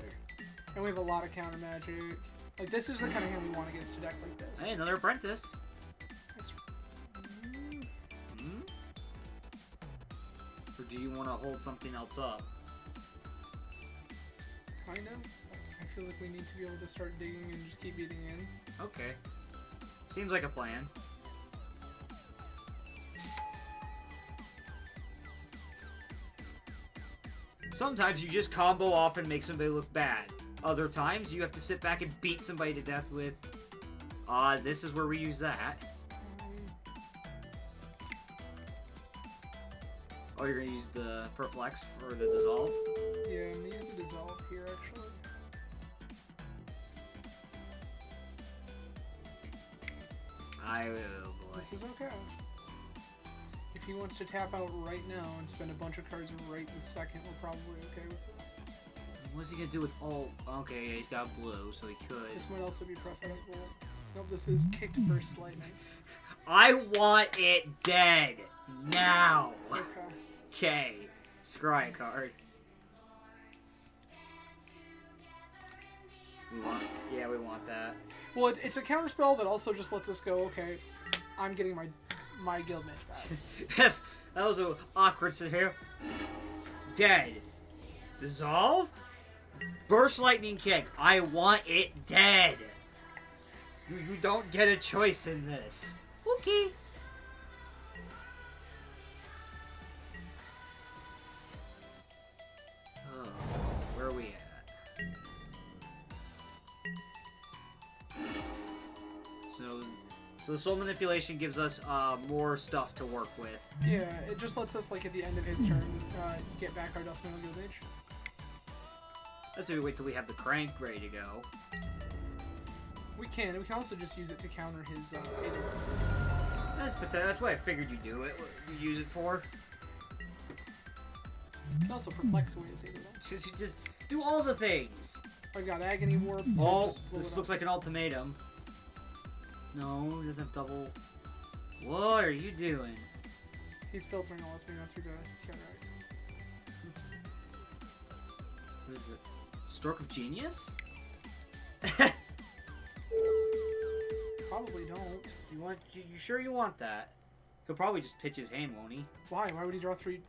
And we have a lot of counter magic. Like, this is the kind of hand we want against a deck like this. Hey, another Apprentice. It's... Hmm? Or do you want to hold something else up? Kind of. I feel like we need to be able to start digging and just keep eating in. Okay. Seems like a plan. Sometimes you just combo off and make somebody look bad. Other times you have to sit back and beat somebody to death with... this is where we use that. Oh, you're gonna use the Perplex for the Dissolve? Yeah, I'm gonna use the Dissolve here, actually. Oh boy. This is okay. If he wants to tap out right now and spend a bunch of cards right this second, we're probably okay with it. What's he gonna do with all... Okay, yeah, he's got blue, so he could... This might also be preferable. Nope, this is Kicked Burst Lightning. I want it dead! Now! Okay. Okay. Scry card. We want that. Well, it's a counter spell that also just lets us go, okay, I'm getting my Guildmage back. That was an awkward scenario. Dead. Dissolve? Burst Lightning Kick. I want it dead. You don't get a choice in this. Okay. Oh, where are we at? So, So the soul manipulation gives us more stuff to work with. Yeah, it just lets us, like, at the end of his turn, get back our Dustman Guild Mage. Let's say we wait till we have the crank ready to go. We can also just use it to counter his That's what I figured you'd do it. What you use it for. You can also perplex away his Aether. Since you just do all the things. I got Agony Warp. Oh, this looks like an ultimatum. No, it doesn't have double. What are you doing? He's filtering all this me not through the counteract. What is it? Stroke of Genius? Probably don't. You sure you want that? He'll probably just pitch his hand, won't he? Why? Why would he draw 3?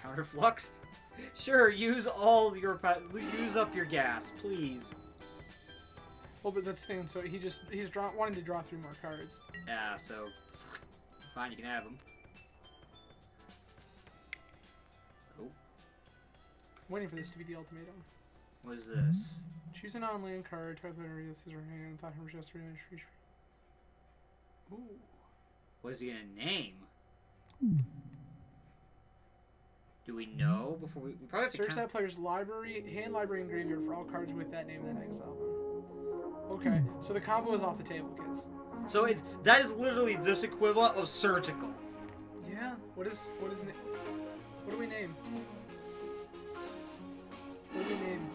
Counterflux? Sure, use up your gas, please. Well, but that's the thing. So he's wanting to draw 3 more cards. Yeah, so fine, you can have them. Oh, Waiting for this to be the ultimatum. what is this? Choose a non-land card. Type of area. Scissor hand. Thought him just reach. Ooh. What is he gonna name? Do we know before we probably have to Search that player's library, hand, library, and graveyard for all cards with that name, then exile them. Okay, so the combo is off the table, kids. So that is literally this equivalent of surgical. Yeah. What do we name? What do we name?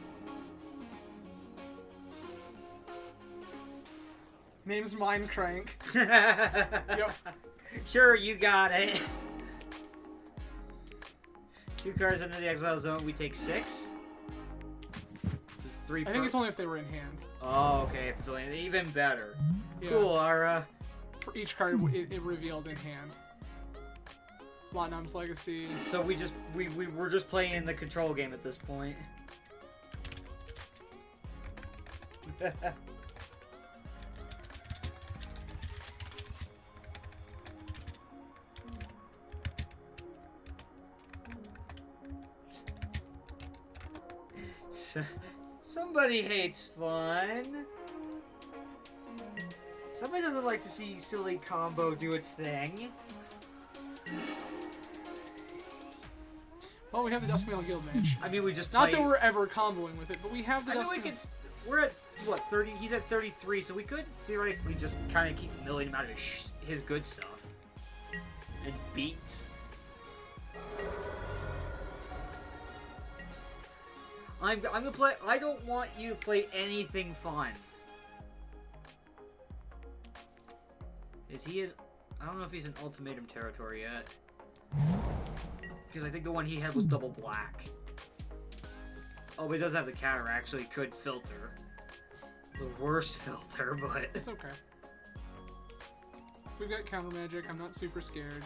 Name's Mind Crank. Yep. Sure, you got it. 2 cards into the exile zone, we take 6. It's 3 I think it's only if they were in hand. Oh, okay. If it's only even better. Yeah. Cool. Our For each card, it revealed in hand. Latnam's Legacy. so we're just playing the control game at this point. Somebody hates fun. Somebody doesn't like to see silly combo do its thing. Well, we have the Duskmail Guild Mage. I mean, we just Not played... that we're ever comboing with it, but we have the I mean, Duskmail... we're at, what, 30? He's at 33, so we could theoretically just kind of keep milling him out of his good stuff. And beat. I'm gonna play... I don't want you to play anything fun. Is he in... I don't know if he's in ultimatum territory yet. Because I think the one he had was double black. Oh, but he doesn't have the counter. Actually, could filter. The worst filter, but... It's okay. We've got counter magic. I'm not super scared.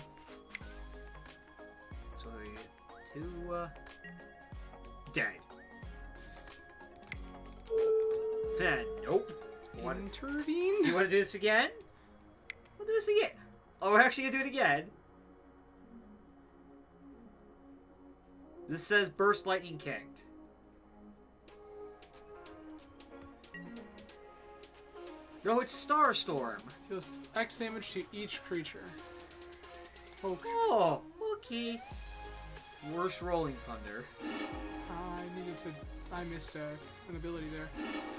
So we get 2, dead. Nope. Intervene? You want to do this again? We'll do this again. Oh, we're actually going to do it again. This says Burst Lightning Kicked. No, it's Starstorm. Deals X damage to each creature. Okay. Oh, okay. Worst Rolling Thunder. I missed an ability there.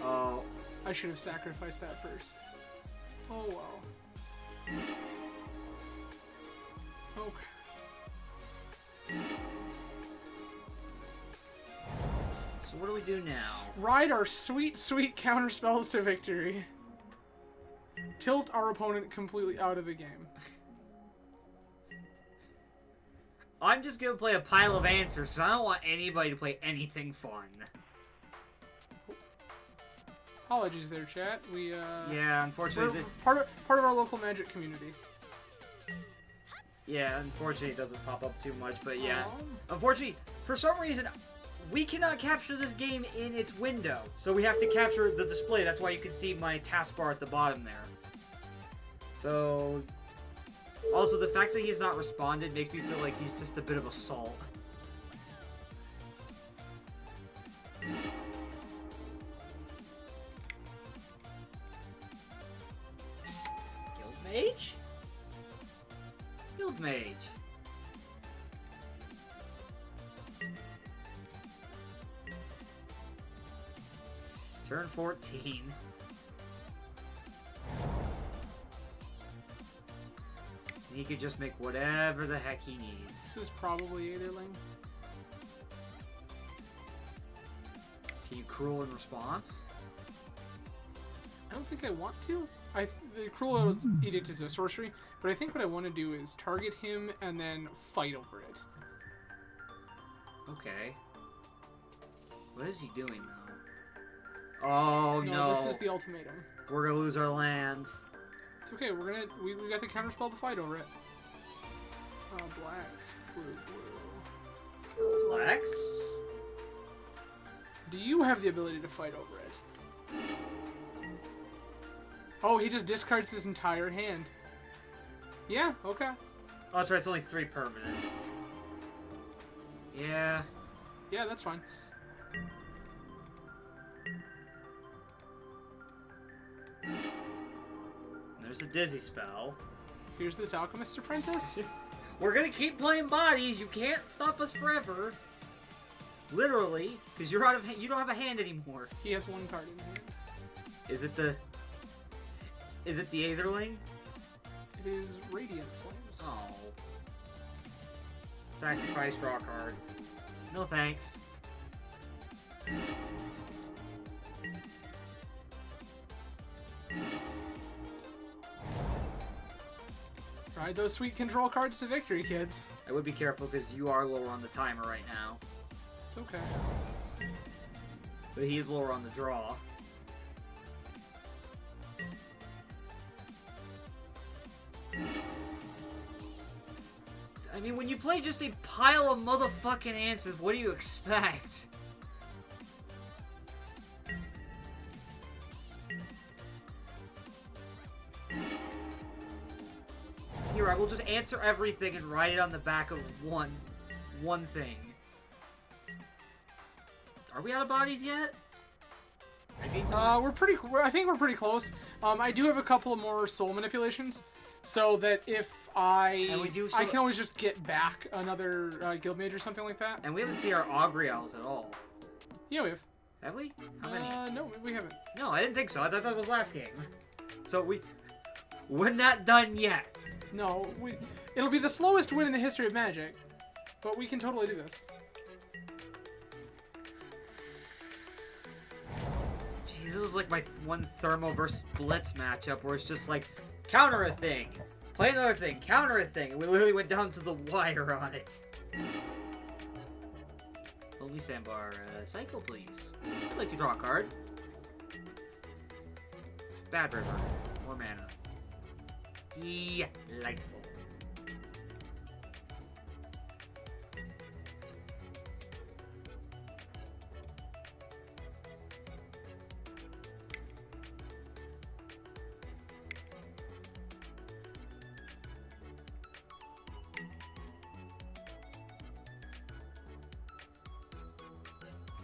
Oh. I should have sacrificed that first. Oh well. Okay. So what do we do now? Ride our sweet, sweet counter spells to victory. Tilt our opponent completely out of the game. I'm just gonna play a pile of answers because I don't want anybody to play anything fun. Apologies there, chat. We Yeah, unfortunately. part of our local Magic community. Yeah, unfortunately it doesn't pop up too much, but yeah. Aww. Unfortunately, for some reason, we cannot capture this game in its window. So we have to capture the display. That's why you can see my taskbar at the bottom there. So... Also, the fact that he's not responded makes me feel like he's just a bit of a salt. Mage. Turn 14. He could just make whatever the heck he needs. This is probably Aetherling. Can you Cruel in response? I don't think I want to. The Cruel Edict is a sorcery, but I think what I want to do is target him and then fight over it. Okay. What is he doing now? Oh no! This is the ultimatum. We're gonna lose our lands. It's okay. We got the counterspell to fight over it. Black, blue. Lex? Do you have the ability to fight over it? Oh, he just discards his entire hand. Yeah, okay. Oh, that's right, it's only 3 permanents. Yeah. Yeah, that's fine. There's a Dizzy spell. Here's this Alchemist Apprentice. We're gonna keep playing bodies. You can't stop us forever. Literally, because you're out of you don't have a hand anymore. He has 1 card in hand. Is it the Aetherling? It is Radiant Flames. Oh. Sacrifice, draw a card. No thanks. Ride those sweet control cards to victory, kids. I would be careful because you are lower on the timer right now. It's okay. But he is lower on the draw. I mean, when you play just a pile of motherfucking answers, what do you expect? Here, I will just answer everything and write it on the back of one thing. Are we out of bodies yet? I think I think we're pretty close. I do have a couple of more soul manipulations, so that if I can always just get back another guild mage or something like that. And we haven't seen our Augriels at all. Yeah, we have. Have we? How many? No, we haven't. No, I didn't think so. I thought that was last game. So we're not done yet. No, it'll be the slowest win in the history of Magic, but we can totally do this. Jeez, this was like my one Thermo versus Blitz matchup where it's just like, counter a thing, play another thing, counter a thing, and we literally went down to the wire on it. Let me sandbar, cycle please. I'd like to draw a card. Bad River, more mana. Yeah, delightful.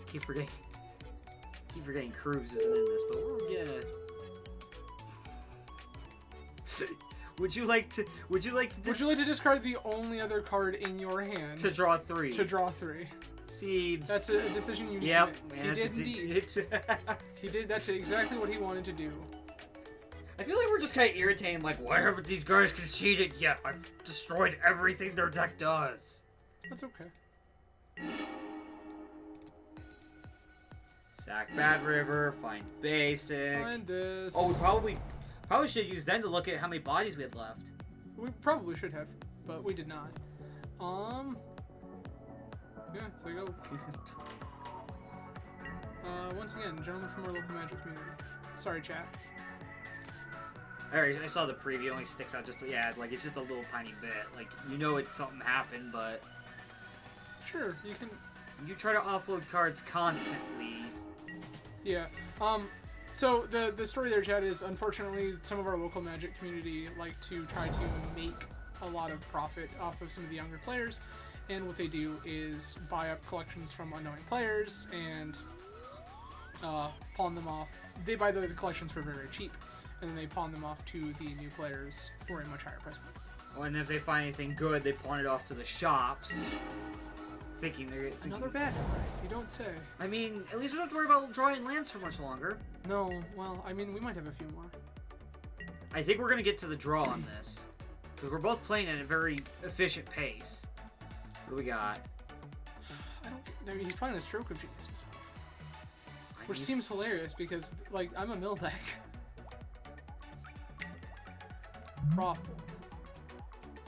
Keep forgetting Cruz isn't in this, but we're gonna. Would you like to discard the only other card in your hand to draw 3? To draw 3. See, that's a decision you need to make. He did indeed. He did. That's exactly what he wanted to do. I feel like we're just kind of irritating. Like, why haven't these guys conceded yet? I've destroyed everything their deck does. That's okay. Sack Bad River. Find basic. Find this. Oh, we probably should use then to look at how many bodies we had left. We probably should have, but we did not. Yeah, so go. Once again, gentlemen from our local Magic community. Sorry, chat. I saw the preview. It only sticks out just like it's just a little tiny bit. Like it's something happened, but sure you can. You try to offload cards constantly. Yeah. So the story there, Chad, is unfortunately some of our local Magic community like to try to make a lot of profit off of some of the younger players, and what they do is buy up collections from unknowing players and pawn them off. They buy the collections for very, very cheap, and then they pawn them off to the new players for a much higher price point. And if they find anything good, they pawn it off to the shops. Thinking they're... Another bad number. You don't say. I mean, at least we don't have to worry about drawing lands for much longer. No, well, I mean, we might have a few more. I think we're going to get to the draw on this. Because we're both playing at a very efficient pace. What do we got? I mean, he's playing a Stroke of Genius himself. Which mean, seems hilarious because, like, I'm a mill deck. Profitable.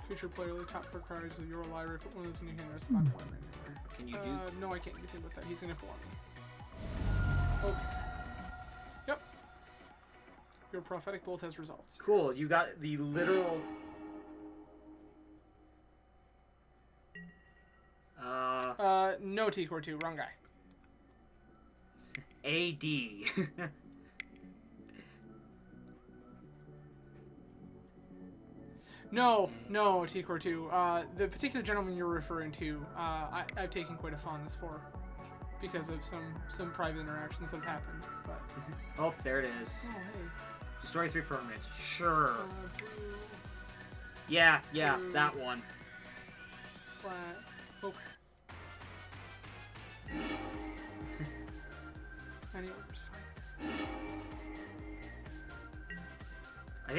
Creature player the top 4 cards of your library. Put one of those in your hand. Rest of my plan. Can you do... No, I can't do anything with that. He's gonna for me. Okay. Yep. Your prophetic bolt has results. Cool, you got the literal... No T-Core 2. Wrong guy. AD. No, T-Core 2. The particular gentleman you're referring to, I've taken quite a fondness for. Because of some private interactions that have happened, but... Oh, there it is. Oh, hey. Destroy 3 permanents. Sure. Blue, Yeah, blue, that one. flat. Okay. Any order's fine. I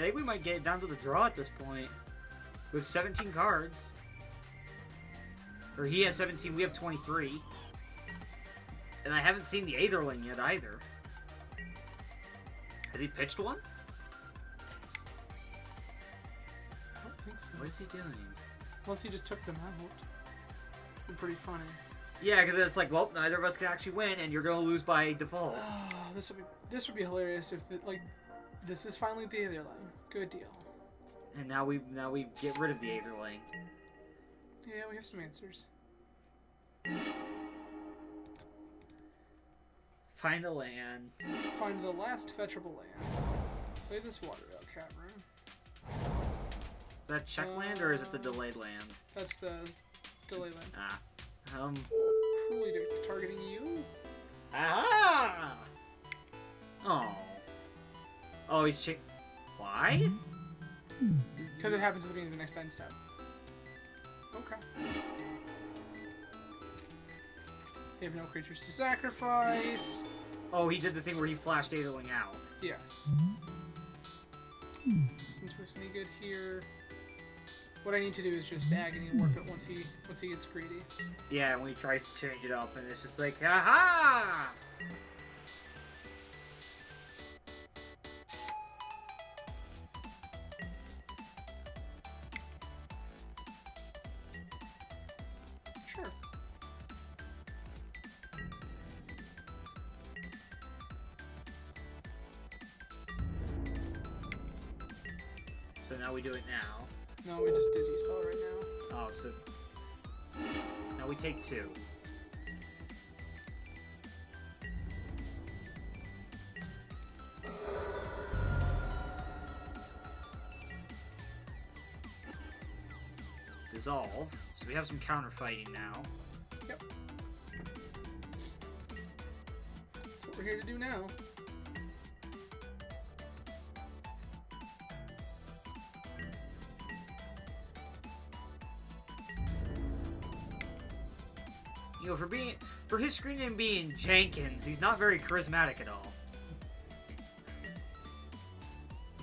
think we might get down to the draw at this point. We have 17 cards. Or he has 17, we have 23. And I haven't seen the Aetherling yet either. Has he pitched one? I don't think so. What is he doing? Unless he just took them out. They're pretty funny. Yeah, because it's like, well, neither of us can actually win, and you're going to lose by default. This would be hilarious if it, like, this is finally the Aetherling. Good deal. And now we get rid of the Aetherling. Yeah, we have some answers. Find a land. Find the last fetchable land. Play this water out, Cavern. Is that check land, or is it the delayed land? That's the delay land. Ah. Cruelly targeting you? Ah! Oh. Oh, he's check. Why? Because it happens at the beginning of the next end step. Okay. You have no creatures to sacrifice. Oh, he did the thing where he flashed Aetherling out. Yes. Since we're any good here, what I need to do is just agony warp it once he gets greedy. Yeah, when he tries to change it up, and it's just like, aha! Sure. So now we do it now. No, we just dizzy spell right now. Oh, so now we take 2. Dissolve. So we have some counter fighting now. Yep. That's what we're here to do now. You know, for his screen name being Jenkins, he's not very charismatic at all.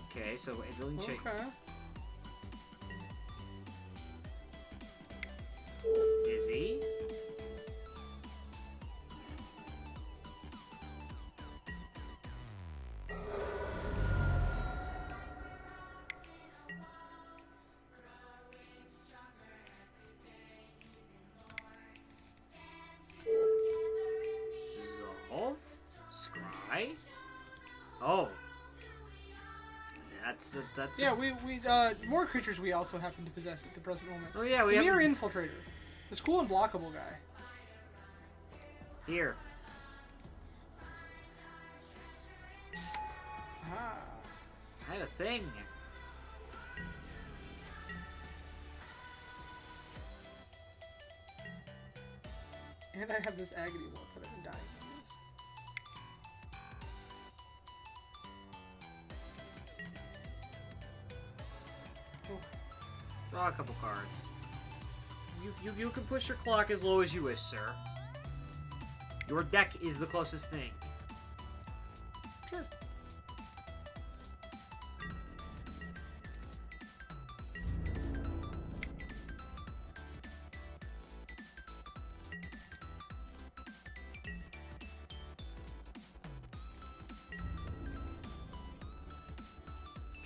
Okay, so Aetherling check. Okay. Dizzy. Dissolve. Scry. Oh. That's Yeah, we more creatures we also happen to possess at the present moment. Oh yeah, we The have Mere Infiltrator. This cool unblockable guy. here. Ah. I had a thing. And I have this agony warp that I've been dying to use. Oh. Draw a couple cards. You can push your clock as low as you wish, sir. Your deck is the closest thing. Sure.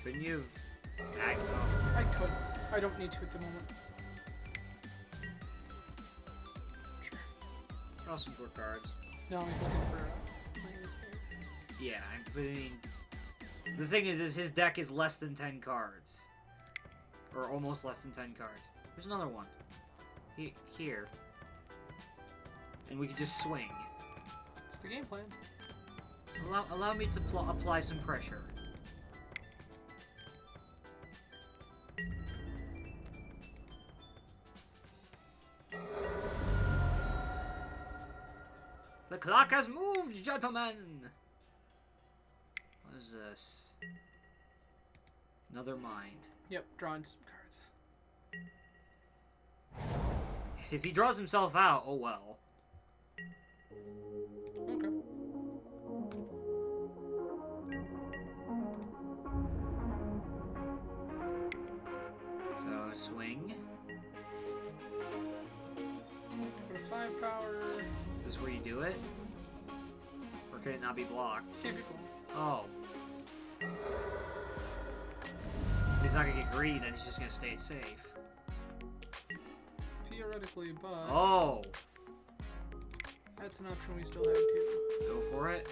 Couldn't you? I could. I don't need to at the moment. Sure. Draw some more cards. No, he's looking for playing this game. Yeah, I mean, the thing is his deck is less than 10 cards, or almost less than 10 cards. There's another one. Here, and we can just swing. It's the game plan. Allow me to apply some pressure. The clock has moved, gentlemen! What is this? Another mind. Yep, drawing some cards. If he draws himself out, oh well. Okay. So, swing. Go to 5 power. Is this where you do it? Or could it not be blocked? Can't be cool. Oh. He's not gonna get greedy, then he's just gonna stay safe. Theoretically, but Oh! that's an option we still have too. Go for it.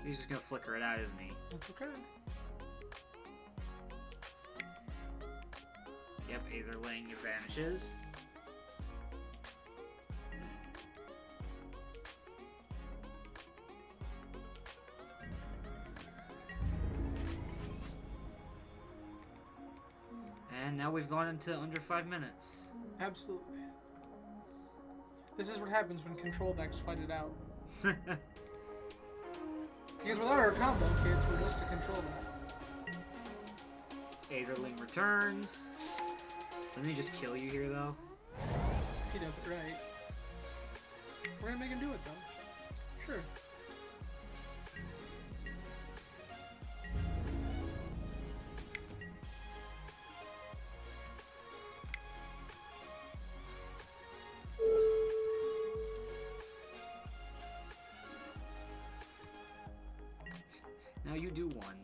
He's just gonna flicker it out, isn't he? That's okay. Yep, Aetherling vanishes. And now we've gone into under 5 minutes. Absolutely. This is what happens when control decks fight it out. Because without our combo kids, we're just to control them. Aetherling returns. Doesn't he just kill you here, though? He does it right. We're gonna make him do it, though. Sure. Now you do one.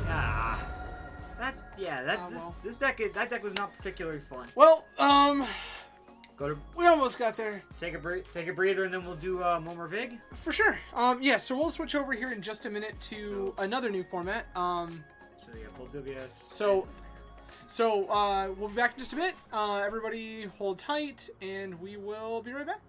Ah, Well. that deck was not particularly fun. Well, Go to we almost got there. take a breather, and then we'll do Momer Vig. For sure. Yeah, so we'll switch over here in just a minute to another new format. So yeah, full WS. So we'll be back in just a bit. Everybody hold tight, and we will be right back.